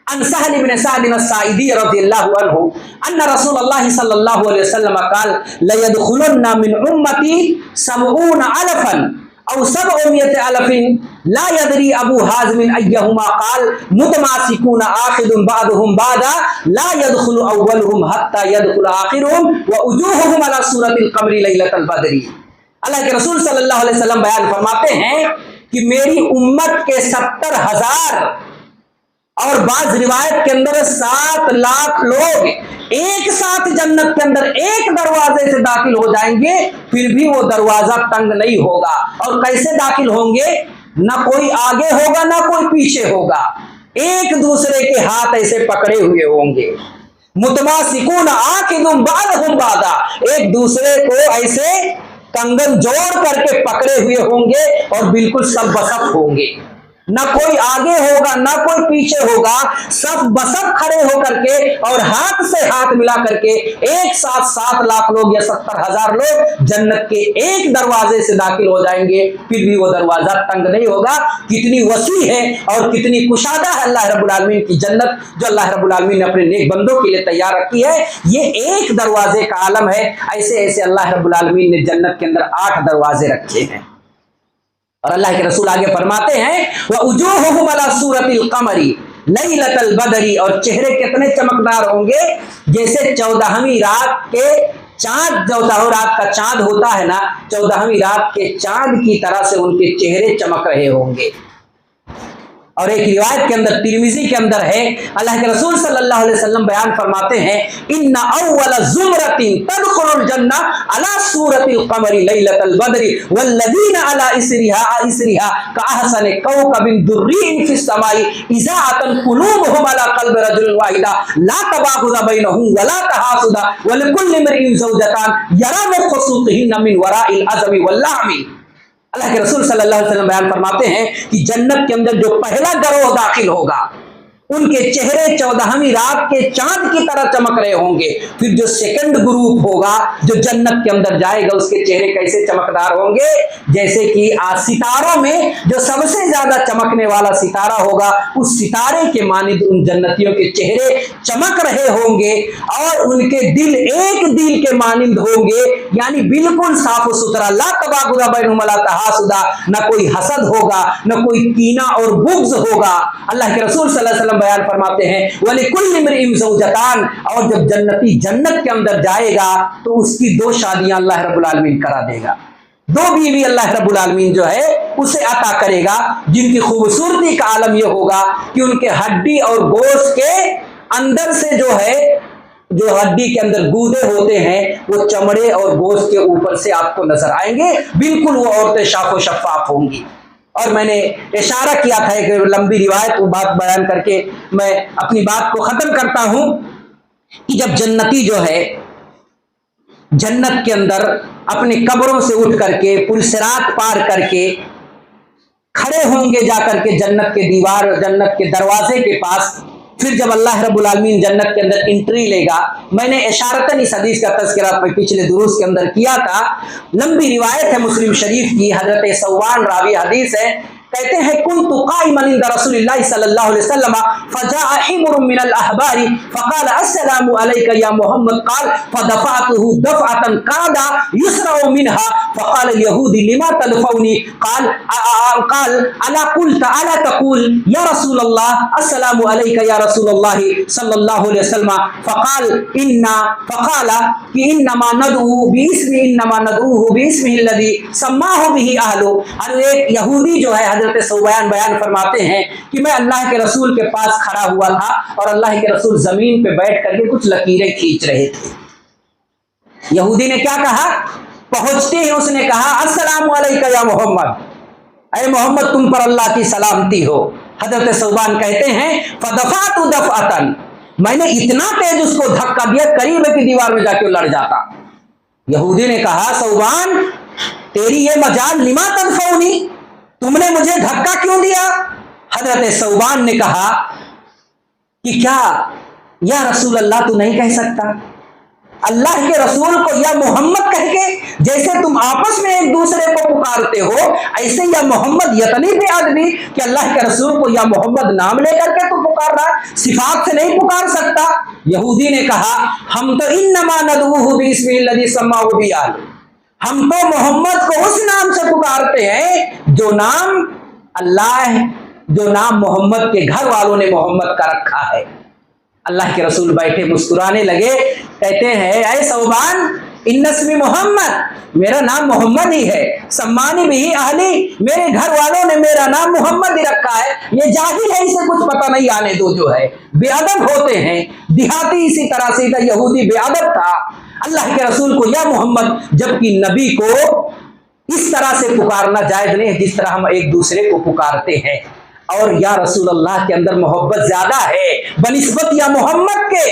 अन सहल इब्न सअद अस-साइदी रज़ियल्लाहु अन्हु अन्ना रसूलुल्लाह सल्लल्लाहु अलैहि वसल्लम क़ाल ला यदखुलुन्ना मिन उम्मती 70 अलफन औ 700 अलफिन ला यदरी अबू हाज़िम अय्युहुमा क़ाल मुतमासिकून आखिदुन बादहुम बादा ला यदखुलु अव्वलुहुम हत्ता यदखुल आखिरुहुम व वजूहुहुम अला सूरतिल क़मरी लैलतल बदरी। अल्लाह के रसूल सल्लल्लाहु अलैहि वसल्लम बयान फरमाते हैं कि मेरी उम्मत के 70,000 और बाज रिवायत के अंदर 7 लाख लोग एक साथ जन्नत के अंदर एक दरवाजे से दाखिल हो जाएंगे, फिर भी वो दरवाजा तंग नहीं होगा। और कैसे दाखिल होंगे? ना कोई आगे होगा ना कोई पीछे होगा, एक दूसरे के हाथ ऐसे पकड़े हुए होंगे। मुतमासिकून आकिदुम बादहुम बादा, एक दूसरे को ऐसे कंगन जोड़ करके पकड़े हुए होंगे और बिल्कुल सब बसब होंगे। ना कोई आगे होगा ना कोई पीछे होगा, सब बसब खड़े होकर के और हाथ से हाथ मिला करके एक साथ 7 लाख लोग या 70,000 लोग जन्नत के एक दरवाजे से दाखिल हो जाएंगे, फिर भी वो दरवाजा तंग नहीं होगा। कितनी वसी है और कितनी कुशादा है अल्लाह रब्बुल आलमीन की जन्नत, जो अल्लाह रब्बुल आलमीन ने अपने नेक बंदों के लिए तैयार रखी है। ये एक दरवाजे का आलम है। ऐसे ऐसे अल्लाह रब्बुल आलमीन ने जन्नत के अंदर 8 दरवाजे रखे हैं। और अल्लाह के रसूल आगे फरमाते हैं व वजूहुहुम अला सूरतिल क़मरी लैलतल बदरी, और चेहरे कितने चमकदार होंगे जैसे 14वीं रात के चांद, 14वीं रात का चांद होता है ना, 14वीं रात के चांद की तरह से उनके चेहरे चमक रहे होंगे। और एक रिवायत के अंदर तिरमिजी के अंदर है, अल्लाह के रसूल सल्लल्लाहु अलैहि वसल्लम बयान फरमाते हैं इन्ना अव्वल ज़ुमरतिन तदखुलुल जन्ना अला सूरतिल क़मरी लैलतल बदरी वल्लज़ीना अला इसरिहा कअहसन कौकबिन दुर्रीन फिस समाई इज़ाअतन कुलूबुहुम अला क़ल्बि रजुलिन वाहिदा ला तबाग़ुज़ बैनहुम वला तहासुदा वलिकुल्लि इम्रिइन ज़ौजतान यरा मुख़्सुतिहिन मिन वराइल अज़मी वल्लाहमी। अल्लाह के रसूल सल्लल्लाहु अलैहि वसल्लम बयान फरमाते हैं कि जन्नत के अंदर जो पहला गरोह दाखिल होगा ان کے چہرے 14ویں رات کے چاند کی طرح چمک رہے ہوں گے. پھر جو سیکنڈ گروپ ہوگا جو جنت کے اندر جائے گا اس کے چہرے کیسے چمکدار ہوں گے؟ جیسے کہ ستاروں میں جو سب سے زیادہ چمکنے والا ستارہ ہوگا اس ستارے کے مانند ان جنتیوں کے چہرے چمک رہے ہوں گے، اور ان کے دل ایک دل کے مانند ہوں گے، یعنی بالکل صاف و ستھرا. لا تباغض بینہم ولا تحاسد، نہ کوئی حسد ہوگا نہ کوئی کینہ اور بغض ہوگا. اللہ کے رسول صلی اللہ علیہ وسلم بیان فرماتے ہیں وَلِكُلِّ امْرِئٍ زَوْجَتَانِ، اور جب جنتی جنت کے اندر جائے گا تو اس کی 2 شادیاں اللہ رب العالمین کرا دے گا. 2 بیوی اللہ رب العالمین جو ہے اسے عطا کرے گا، جن کی خوبصورتی کا عالم یہ ہوگا کہ ان کے ہڈی اور گوشت کے اندر سے جو ہے، جو ہڈی کے اندر گودے ہوتے ہیں وہ چمڑے اور گوشت کے اوپر سے آپ کو نظر آئیں گے. بالکل وہ عورتیں صاف و شفاف ہوں گی. اور میں نے اشارہ کیا تھا ایک لمبی روایت، وہ بات بیان کر کے میں اپنی بات کو ختم کرتا ہوں کہ جب جنتی جو ہے جنت کے اندر اپنی قبروں سے اٹھ کر کے پلسرات پار کر کے کھڑے ہوں گے جا کر کے جنت کے دیوار جنت کے دروازے کے پاس، پھر جب اللہ رب العالمین جنت کے اندر انٹری لے گا. میں نے اشارتاً اس حدیث کا تذکرہ پچھلے دروس کے اندر کیا تھا. لمبی روایت ہے مسلم شریف کی، حضرت ثوبان راوی حدیث ہے، کہتے ہیں كنت قائما عند رسول اللہ صلی اللہ علیہ وسلم فجاء حمر من الاحبار فقال السلام عليك يا محمد قال فدفعته دفعة كاد يسرع منها فقال اليهودي لما تدفعني قال الا قلت الا تقول يا رسول الله السلام عليك يا رسول الله صلی اللہ علیہ وسلم فقال انما ندعو باسمه الذي سماه به اهله. اور ایک یہودی جو ہے حضرت ثوبان بیان فرماتے ہیں کہ میں اللہ کے رسول کے پاس کھڑا ہوا تھا اور اللہ کے رسول زمین پہ بیٹھ کر کے کچھ لکیریں کھینچ رہے تھے. یہودی نے کیا کہا؟ پہنچتے ہی اس نے کہا السلام علیکم یا محمد، اے محمد تم پر اللہ کی سلامتی ہو. حضرت ثوبان کہتے ہیں فدفعت دفعۃ، میں نے اتنا تیز اس کو دھکا دیا قریب ہے کہ دیوار میں جا کے لڑ جاتا. یہودی نے کہا ثوبان تیری یہ مجال لما تدفعنی، تم نے مجھے دھکا کیوں دیا؟ حضرت ثوبان نے کہا کہ کیا یا رسول اللہ تو نہیں کہہ سکتا؟ اللہ کے رسول کو یا محمد کہہ کے جیسے تم آپس میں ایک دوسرے کو پکارتے ہو، ایسے یا محمد یتنی پہ آدمی کہ اللہ کے رسول کو یا محمد نام لے کر کے تو پکار رہا، صفات سے نہیں پکار سکتا. یہودی نے کہا ہم تو انما ندعوہ باسمہ الذی سماہ به اہلہ، ہم تو محمد کو اس نام سے پکارتے ہیں جو نام اللہ، جو نام محمد کے گھر والوں نے محمد کا رکھا ہے. اللہ کے رسول بیٹھے مسکرانے لگے، کہتے ہیں اے ثوبان ان اسمی محمد، میرا نام محمد ہی ہے، سمانی بھی اہلی، میرے گھر والوں نے میرا نام محمد ہی رکھا ہے. یہ جاہل ہے، اسے کچھ پتہ نہیں، آنے دو. جو ہے بے ادب ہوتے ہیں دیہاتی، اسی طرح سے یہودی بے ادب تھا. اللہ کے رسول کو یا محمد، جبکہ نبی کو اس طرح سے پکارنا جائز نہیں ہے جس طرح ہم ایک دوسرے کو پکارتے ہیں. اور یا رسول اللہ کے اندر محبت زیادہ ہے بنسبت یا محمد کے.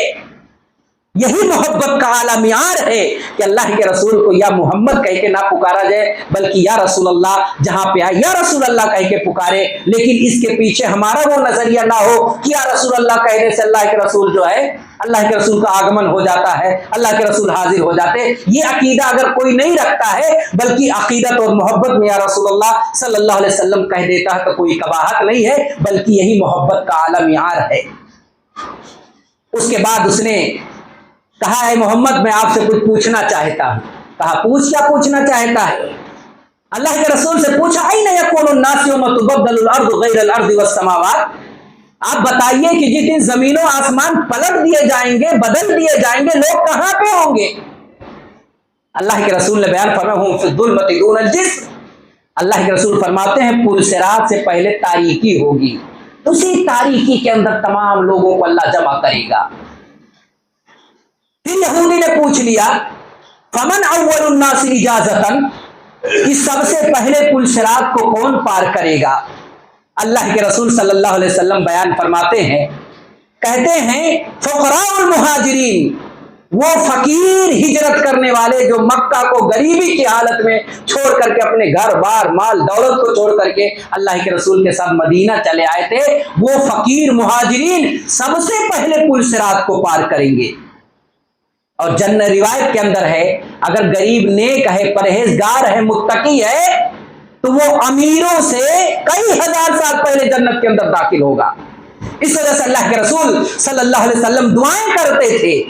یہی محبت کا اعلیٰ معیار ہے کہ اللہ کے رسول کو یا محمد کہہ کے نہ پکارا جائے بلکہ یا رسول اللہ جہاں پہ آئے یا رسول اللہ کہہ کے پکارے. لیکن اس کے پیچھے ہمارا وہ نظریہ نہ ہو کہ یا رسول اللہ کہنے سے اللہ کے رسول جو ہے، اللہ کے رسول کا آگمن ہو جاتا ہے، اللہ کے رسول حاضر ہو جاتے. یہ عقیدہ اگر کوئی نہیں رکھتا ہے بلکہ عقیدت اور محبت میں یا رسول اللہ صلی اللہ علیہ وسلم کہہ دیتا ہے تو کوئی قباحت نہیں ہے بلکہ یہی محبت کا اعلیٰ معیار ہے. اس کے بعد اس نے کہا ہے محمد میں آپ سے کچھ پوچھنا چاہتا ہوں. کہا پوچھ، کیا پوچھنا چاہتا ہے؟ اللہ کے رسول سے پوچھا اين يكون الناس يوم تبدل الارض غیر الارض والسماوات، آپ بتائیے کہ جس دن زمین و آسمان پلٹ دیے جائیں گے، بدل دیے جائیں گے، لوگ کہاں پہ ہوں گے؟ اللہ کے رسول نے بیان فرمایا ہم فی الظلمۃ دون الجسر، اللہ کے رسول فرماتے ہیں پلسرات سے پہلے تاریکی ہوگی، اسی تاریکی کے اندر تمام لوگوں کو اللہ جمع کرے گا. پھر یہودی نے پوچھ لیا فمن اول الناس اجازتاً، کہ سب سے پہلے پلسرات کو کون پار کرے گا؟ اللہ کے رسول صلی اللہ علیہ وسلم بیان فرماتے ہیں، کہتے ہیں فقراء المہاجرین، وہ فقیر ہجرت کرنے والے جو مکہ کو غریبی کی حالت میں چھوڑ کر کے اپنے گھر بار مال دولت کو چھوڑ کر کے اللہ کے رسول کے ساتھ مدینہ چلے آئے تھے، وہ فقیر مہاجرین سب سے پہلے پل صراط کو پار کریں گے۔ اور روایت کے اندر ہے اگر غریب نیک ہے، پرہیزگار ہے، متقی ہے تو وہ امیروں سے کئی ہزار سال پہلے جنت کے اندر داخل ہوگا۔ اس وجہ سے اللہ کے رسول صلی اللہ علیہ وسلم دعائیں کرتے تھے،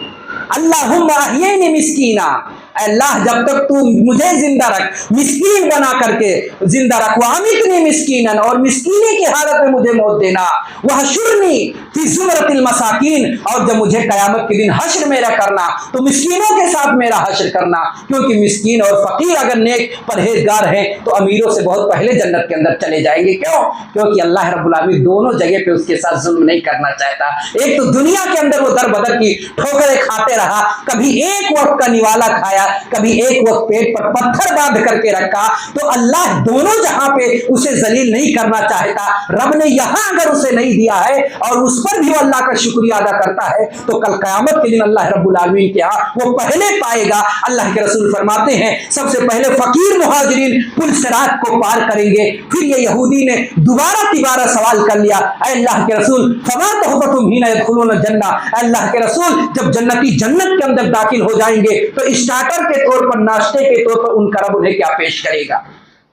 اللہم احیینی مسکینا، اے اللہ جب تک تو مجھے زندہ رکھ، مسکین بنا کر کے زندہ رکھ، وَأَمِتْنِي مِسْكِينًا، اور مسکینی کی حالت میں مجھے موت دینا، وَحْشُرْنِي فِي زُمْرَةِ الْمَسَاكِينَ، اور جب مجھے قیامت کے دن حشر میرا کرنا تو مسکینوں کے ساتھ میرا حشر کرنا، کیونکہ مسکین اور فقیر اگر نیک پرہیزگار ہیں تو امیروں سے بہت پہلے جنت کے اندر چلے جائیں گے۔ کیوں؟ کیونکہ اللہ رب العالمین دونوں جگہ پہ اس کے ساتھ ظلم نہیں کرنا چاہتا۔ ایک تو دنیا کے اندر وہ در بدر کی ٹھوکریں کھاتے رہا، کبھی ایک وقت کا نوالا کھایا، کبھی ایک وقت پیٹ پر پتھر باندھ کر کے رکھا، تو اللہ دونوں جہاں پہ اسے ذلیل نہیں کرنا چاہتا۔ رب نے یہاں اگر اسے نہیں دیا ہے اور اس پر بھی وہ اللہ کا شکریہ ادا کرتا ہے تو کل قیامت کے دن اللہ رب العالمین کے ہاں وہ پہلے پائے گا۔ اللہ کے رسول فرماتے ہیں سب سے پہلے فقیر مہاجرین پل صراط کو پار کریں گے۔ پھر یہ یہودی نے دوبارہ تیبارہ سوال کر لیا، اے اللہ کے رسول فما تحفتم حین يدخلون الجنہ، اے اللہ کے رسول جب جنتی جنت کے اندر داخل ہو جائیں گے تو اسٹارٹر کے طور پر، ناشتے کے طور پر ان کا رب انہیں کیا پیش کرے گا؟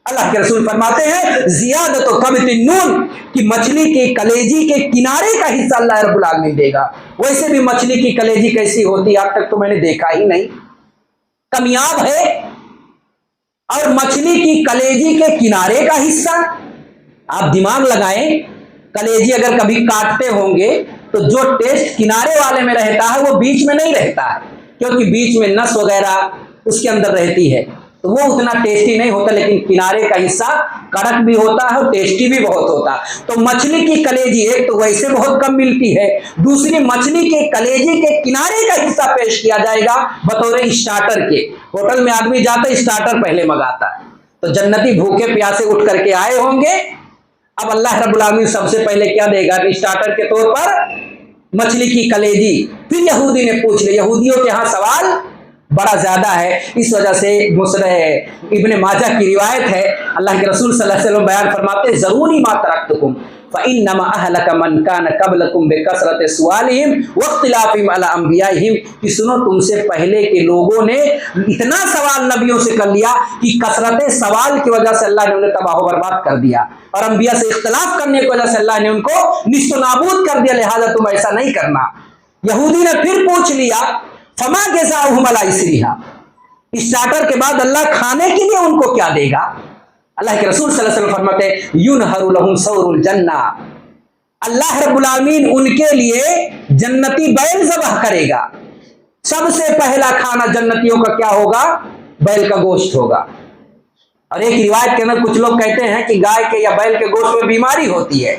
اللہ کے رسول فرماتے ہیں زیادت و کبت النون، کہ مچھلی کے کلیجی کے کنارے کا حصہ اللہ رب العالمین دے گا۔ ویسے بھی مچھلی کی کلیجی کیسی ہوتی ہے آج تک تو میں نے دیکھا ہی نہیں، کمیاب ہے، اور مچھلی کی کلیجی کے کنارے کا حصہ، آپ دماغ لگائیں، کلیجی اگر کبھی کاٹتے ہوں گے تو جو ٹیسٹ کنارے والے میں رہتا ہے وہ بیچ میں نہیں رہتا ہے، کیونکہ بیچ میں نس وغیرہ اس کے اندر رہتی ہے تو وہ اتنا ٹیسٹی نہیں ہوتا، لیکن کنارے کا حصہ کڑک بھی ہوتا ہے اور ٹیسٹی بھی بہت ہوتا ہے۔ تو مچھلی کی کلیجی ایک تو ویسے بہت کم ملتی ہے، دوسری مچھلی کے کلیجی کے کنارے کا حصہ پیش کیا جائے گا بطور اسٹارٹر کے۔ ہوٹل میں آدمی جاتا ہے اسٹارٹر پہلے منگاتا ہے، تو جنتی بھوکے پیاسے اٹھ کر کے آئے ہوں گے، اب اللہ رب العالمین سب سے پہلے کیا دے گا؟ اسٹارٹر کے طور پر مچھلی کی کلیجی۔ پھر یہودی نے پوچھ لیا، یہودیوں کے ہاں سوال بڑا زیادہ ہے، اس وجہ سے مسند ابن ماجہ کی روایت ہے، اللہ کے رسول صلی اللہ علیہ وسلم بیان فرماتے ہیں ضروری ما ترکتکم فإنما أهلك من كان قبلكم بكثرة سؤالهم واختلافهم على أنبيائهم، کہ سنو تم سے پہلے کے لوگوں نے اتنا سوال نبیوں سے کر لیا کہ کثرت سوال کی وجہ سے اللہ نے انہیں تباہ و برباد کر دیا، اور انبیاء سے اختلاف کرنے کی وجہ سے اللہ نے ان کو نیست و نابود کر دیا، لہذا تم ایسا نہیں کرنا۔ یہودی نے پھر پوچھ لیا فما جزاؤہم علی اسرہا، اسٹارٹر کے بعد اللہ کھانے کے لیے ان کو کیا دے گا؟ اللہ کے رسول صلی اللہ علیہ وسلم فرماتے ہیں ینہر لہم ثور الجنہ، اللہ رب العالمین ان کے لیے جنتی بیل ذبح کرے گا۔ سب سے پہلا کھانا جنتیوں کا کیا ہوگا؟ بیل کا گوشت ہوگا۔ اور ایک روایت کے اندر کچھ لوگ کہتے ہیں کہ گائے کے یا بیل کے گوشت میں بیماری ہوتی ہے،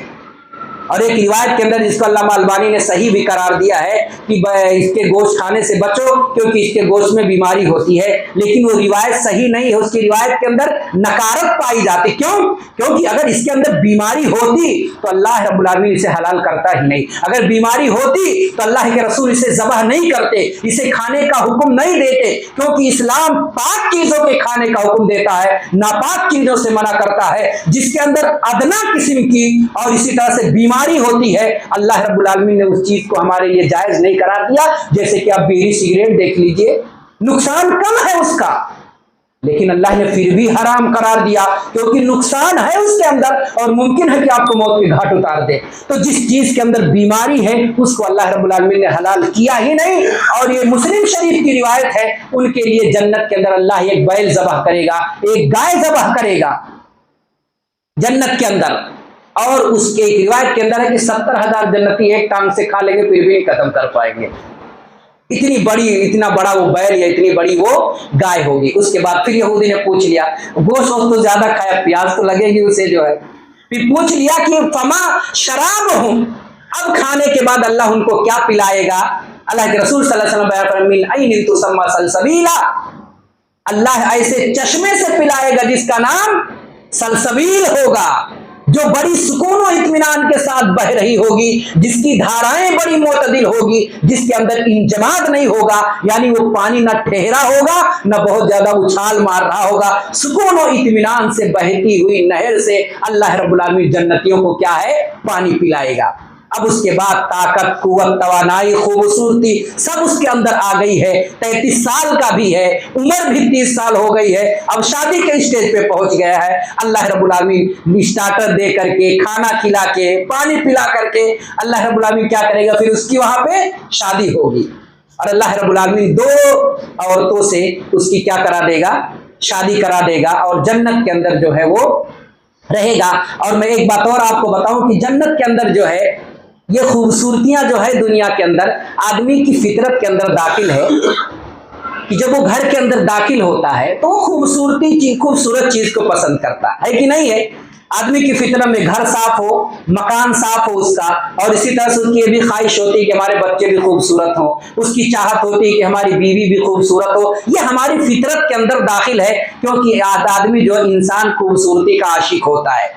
اور ایک روایت کے اندر جس کو علامہ البانی نے صحیح بھی قرار دیا ہے کہ اس کے گوشت کھانے سے بچو کیونکہ اس کے گوشت میں بیماری ہوتی ہے، لیکن وہ روایت صحیح نہیں ہے، اس کی روایت کے اندر نکارت پائی جاتی۔ کیونکہ اگر اس کے اندر بیماری ہوتی تو اللہ رب العالمین اسے حلال کرتا ہی نہیں، اگر بیماری ہوتی تو اللہ کے رسول اسے ذبح نہیں کرتے، اسے کھانے کا حکم نہیں دیتے، کیونکہ اسلام پاک چیزوں کے کھانے کا حکم دیتا ہے، ناپاک چیزوں سے منع کرتا ہے، جس کے اندر ادنا قسم کی اور اسی طرح سے بیماری ہوتی ہے اللہ رب العالمین نے اس چیز کو ہمارے لیے جائز نہیں قرار دیا۔ جیسے کہ آپ بیڑی سگریٹ دیکھ لیجئے، نقصان کم ہے اس کا، لیکن اللہ نے پھر بھی حرام قرار دیا کیونکہ نقصان ہے اس کے اندر اور ممکن ہے کہ آپ کو موت کے گھاٹ اتار دے۔ تو جس چیز کے اندر بیماری ہے اس کو اللہ رب العالمین نے حلال کیا ہی نہیں، اور یہ مسلم شریف کی روایت ہے، ان کے لیے جنت کے اندر اللہ ایک بیل ذبح کرے گا، ایک گائے ذبح کرے گا جنت کے اندر، اور اس کے ایک روایت کے اندر ہے کہ 70,000 جنتی ایک ٹانگ سے کھا لیں گے پھر بھی نہیں ختم کر پائیں گے، اتنا بڑا وہ بیل یا اتنی بڑی وہ گائے ہوگی۔ اس کے بعد پھر یہودی نے پوچھ لیا، گوشت تو زیادہ کھایا، پیاز تو لگے گی اسے جو ہے، پھر پوچھ لیا کہ فما شرابہم، اب کھانے کے بعد اللہ ان کو کیا پلائے گا؟ اللہ کے رسول صلی اللہ علیہ وسلم بیان فرماتے ہیں من عین تسمی سلسبیلا، اللہ ایسے چشمے سے پلائے گا جس کا نام سلسبیل ہوگا، जो बड़ी सुकून और इत्मीनान के साथ बह रही होगी, जिसकी धाराएं बड़ी मोतदिल होगी, जिसके अंदर इंजमाद नहीं होगा, यानी वो पानी न ठहरा होगा न बहुत ज्यादा उछाल मार रहा होगा, सुकून और इत्मीनान से बहती हुई नहर से अल्लाह रब्बुल आलमीन जन्नतियों को क्या है, पानी पिलाएगा। अब उसके बाद ताकत, कुव्वत, तवानाई, खूबसूरती सब उसके अंदर आ गई है। 33 साल का भी है, उम्र भी 30 साल हो गई है, अब शादी के स्टेज पे पहुंच गया है। अल्लाह रब्बुल आलमीन स्टार्टर दे करके, खाना खिला के, पानी पिला करके अल्लाह रब्बुल आलमीन क्या करेगा, फिर उसकी वहां पे शादी होगी और अल्लाह रब्बुल आलमीन 2 औरतों से उसकी क्या करा देगा, शादी करा देगा और जन्नत के अंदर जो है वो रहेगा। और मैं एक बात और आपको बताऊं कि जन्नत के अंदर जो है ये खूबसूरतियां जो है दुनिया के अंदर आदमी की फितरत के अंदर दाखिल है कि जब वो घर के अंदर दाखिल होता है तो वो खूबसूरत चीज को पसंद करता है कि नहीं है। आदमी की फितरत में घर साफ हो, मकान साफ हो उसका, और इसी तरह से उसकी ये भी ख्वाहिश होती है कि हमारे बच्चे भी खूबसूरत हो, उसकी चाहत होती है कि हमारी बीवी भी खूबसूरत हो। ये हमारी फितरत के अंदर दाखिल है, क्योंकि आदमी जो इंसान खूबसूरती का आशिक होता है।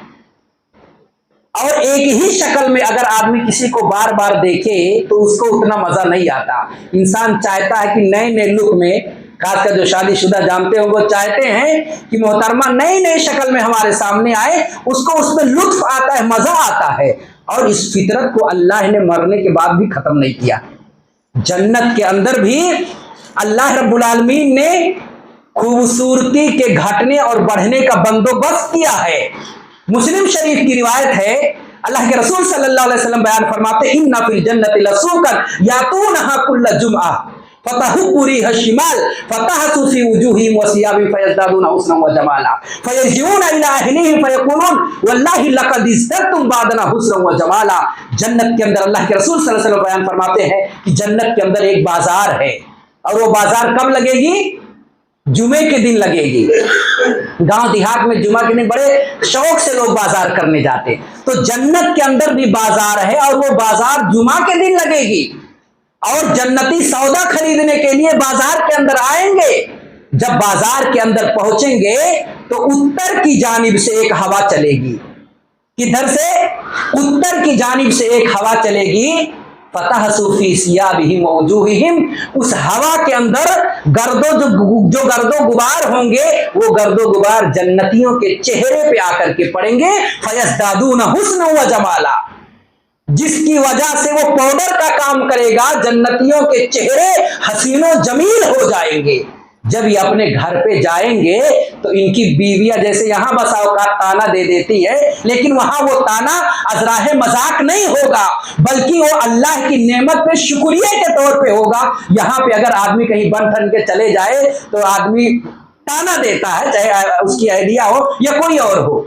और एक ही शक्ल में अगर आदमी किसी को बार बार देखे तो उसको उतना मजा नहीं आता। इंसान चाहता है कि नए नए लुक में, खासकर जो शादीशुदा जानते हो, वो चाहते हैं कि मोहतरमा नई नई शक्ल में हमारे सामने आए, उसको उसमें लुत्फ आता है, मजा आता है। और इस फितरत को अल्लाह ने मरने के बाद भी खत्म नहीं किया। जन्नत के अंदर भी अल्लाह रब्बुल आलमीन ने खूबसूरती के घटने और बढ़ने का बंदोबस्त किया है। मुस्लिम शरीफ की रिवायत है, अल्लाह के रसूल सल्लल्लाहु अलैहि वसल्लम बयान फरमाते, इन्ना फिल जन्नति लसूकन यातूनहा कुल्ल जुमआ फतहुरीहा शिमाल फतहसु फी वुजूहिहिम व सियाबिहिम फयज़दादूना हुस्नन व जमाला फयरजिऊना इला अहलिहिम फयक़ूलून वल्लाहि लक़द इज़्ददतुम बादना हुस्नन व जमाला। जन्नत के अंदर अल्लाह के रसूल सल्लल्लाहु अलैहि वसल्लम बयान फरमाते हैं कि जन्नत के अंदर एक बाजार है, और वो बाजार कब लगेगी, जुमे के दिन लगेगी। गांव देहात में जुमा के दिन बड़े शौक से लोग बाजार करने जाते, तो जन्नत के अंदर भी बाजार है और वो बाजार जुमा के दिन लगेगी। और जन्नती सौदा खरीदने के लिए बाजार के अंदर आएंगे। जब बाजार के अंदर पहुंचेंगे तो उत्तर की जानिब से एक हवा चलेगी। किधर से? उत्तर की जानिब से एक हवा चलेगी। फतहसु फी सियाबिहिम व वुजूहिहिम, उस हवा के अंदर जो गर्दो गुबार होंगे, वो गर्दो गुबार जन्नतियों के चेहरे पे आकर के पड़ेंगे। फयज़दादूना हुस्नन व जमाला, जिसकी वजह से वो पाउडर का काम करेगा, जन्नतियों के चेहरे हसीनो जमील हो जाएंगे। जब ये अपने घर पे जाएंगे तो इनकी बीवियां जैसे यहां बसा औकात ताना दे देती है, लेकिन वहां वो ताना अजराहे मजाक नहीं होगा, बल्कि वो अल्लाह की नेमत पे शुक्रिया के तौर पे होगा। यहाँ पे अगर आदमी कहीं बन ठन के चले जाए तो आदमी ताना देता है, चाहे उसकी आइडिया हो या कोई और हो।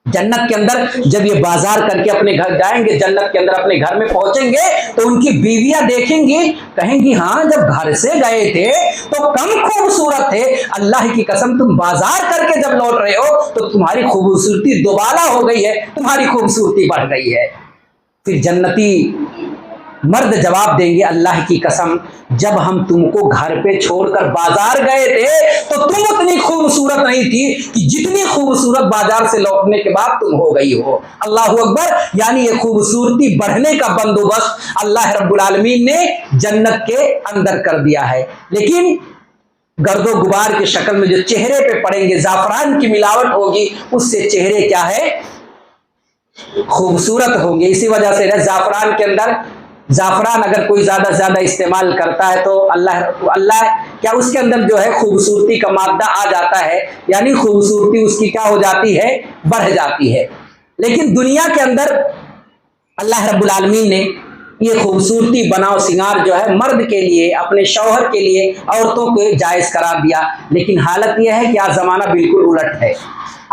जन्नत के अंदर जब ये बाजार करके अपने घर जाएंगे, जन्नत के अंदर अपने घर में पहुंचेंगे तो उनकी बीवियां देखेंगी, कहेंगी हाँ जब घर से गए थे तो कम खूबसूरत थे, अल्लाह की कसम तुम बाजार करके जब लौट रहे हो तो तुम्हारी खूबसूरती दोबाला हो गई है, तुम्हारी खूबसूरती बढ़ गई है। फिर जन्नती मर्द जवाब देंगे, अल्लाह की कसम जब हम तुमको घर पे छोड़कर बाजार गए थे तो तुम उतनी खूबसूरत नहीं थी कि जितनी खूबसूरत बाजार से लौटने के बाद तुम हो गई हो। अल्लाह अकबर। यानी ये खूबसूरती बढ़ने का बंदोबस्त अल्लाह रब्बुल आलमीन ने जन्नत के अंदर कर दिया है। लेकिन गर्दो गुबार की शक्ल में जो चेहरे पे पड़ेंगे, जाफरान की मिलावट होगी, उससे चेहरे क्या है, खूबसूरत होंगे। इसी वजह से जाफरान के अंदर, जाफरान अगर कोई ज्यादा से ज्यादा इस्तेमाल करता है तो अल्लाह क्या उसके अंदर जो है खूबसूरती का मादा आ जाता है, यानी खूबसूरती उसकी क्या हो जाती है, बढ़ जाती है। लेकिन दुनिया के अंदर अल्लाह रब्बुल आलमीन ने ये खूबसूरती बनाओ सिंगार जो है मर्द के लिए, अपने शौहर के लिए, औरतों को जायज करार दिया। लेकिन हालत यह है कि आज जमाना बिल्कुल उलट है।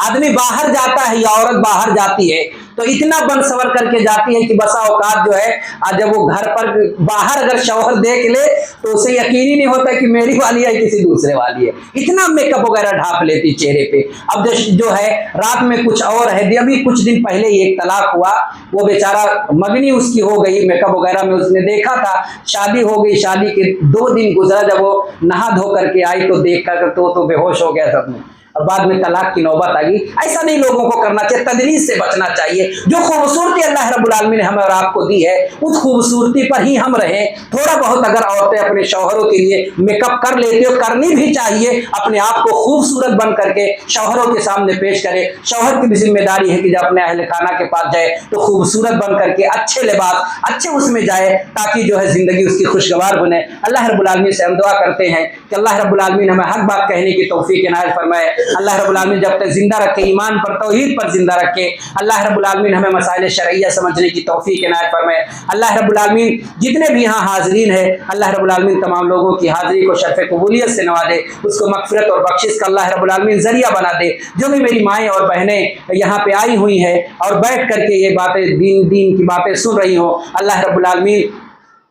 आदमी बाहर जाता है या औरत बाहर जाती है तो इतना बन सवर करके जाती है कि बसा औकात जो है, आज जब वो घर पर बाहर अगर शौहर देख ले तो उसे यकीन ही नहीं होता कि मेरी वाली है किसी दूसरे वाली है। इतना मेकअप वगैरह ढाप लेती चेहरे पे। अब जो है रात में कुछ और है। अभी कुछ दिन पहले ही एक तलाक हुआ, वो बेचारा मगनी उसकी हो गई, मेकअप वगैरह में उसने देखा था, शादी हो गई, शादी के 2 दिन गुजरा, जब वो नहा धो करके आई तो देख कर तो बेहोश हो गया सब में। और बाद में तलाक की नौबत आ गई। ऐसा नहीं लोगों को करना चाहिए, तदलीस से बचना चाहिए। जो खूबसूरती अल्लाह रब्बुल आलमीन ने हमें और आपको दी है उस खूबसूरती पर ही हम रहें। थोड़ा बहुत अगर औरतें अपने शौहरों के लिए मेकअप कर लेती हो, करनी भी चाहिए, अपने आप को खूबसूरत बन करके शौहरों के सामने पेश करे। शौहर की भी जिम्मेदारी है कि जब अपने अहल खाना के पास जाए तो खूबसूरत बन करके अच्छे लिबास अच्छे उसमें जाए, ताकि जो है जिंदगी उसकी खुशगवार बने। अल्लाह रब्बुल आलमीन से हम दुआ करते हैं कि अल्लाह रब्बुल आलमीन हमें हक बात कहने की तौफीक इनायत फरमाए। अल्लाह रब्बुल आलमीन जब तक जिंदा रखे, ईमान पर तौहीद पर जिंदा रखे। अल्लाह रब्बुल आलमीन हमें मसाइल शरइया समझने की तौफीक इनायत फरमाए। अल्लाह रब्बुल आलमीन जितने भी यहाँ हाज़रीन है, अल्लाह रब्बुल आलमीन तमाम लोगों की हाज़िरी को शर्फ़ कबूलियत से नवाजे, उसको मग़फ़िरत और बख्शिश का अल्लाह रब्बुल आलमीन ज़रिया बना दे। जो भी मेरी माएँ और बहनें यहाँ पे आई हुई हैं और बैठ करके ये बातें दीन की बातें सुन रही हो, अल्लाह रब्बुल आलमीन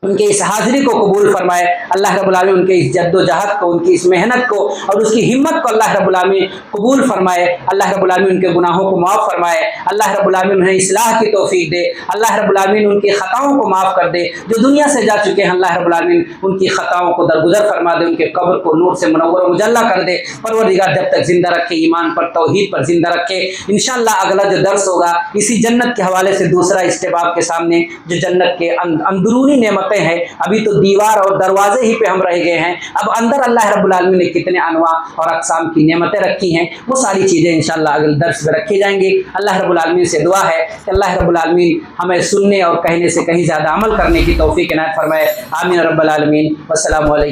उनके इस हाज़िरी को कबूल फरमाए। अल्लाह रब्बुल आलमीन उनके इस जद्दोजहद को, उनकी इस मेहनत को और उसकी हिम्मत को अल्लाह रब्बुल आलमीन कबूल फरमाए। अल्लाह रब्बुल आलमीन उनके गुनाहों को माफ़ फरमाए। अल्लाह रब्बुल आलमीन उन्हें इस्लाह की तौफीक दे। अल्लाह रब्बुल आलमीन उनकी ख़ताओं को माफ़ कर दे। जो दुनिया से जा चुके हैं, अल्लाह रब्बुल आलमीन उनकी ख़ताओं को दरगुजर फरमा दे, उनके कब्र को नूर से मुनव्वर मुजल्ला कर दे। परवरदिगार जब तक जिंदा रखे, ईमान पर तौहीद पर जिंदा रखे। इंशाअल्लाह अगला जो दर्स होगा इसी जन्नत के हवाले से दूसरा स्टेप आपके सामने, जो जन्नत के अंदरूनी नेमतें हैं। अभी तो दीवार और दरवाजे ही पे हम रह गए हैं, अब अंदर अल्लाह रब्बुल आलमीन ने कितने अनवा और अक़साम की नेमतें रखी हैं, वो सारी चीज़ें इंशाअल्लाह अगले दर्स में रखी जाएंगी। अल्लाह रब्बुल आलमीन से दुआ है कि अल्लाह रब्बुल आलमीन हमें सुनने और कहने से कहीं ज़्यादा अमल करने की तौफीक इनायत फरमाए। आमीन रब्बल आलमीन। वस्सलामु अलैकुम।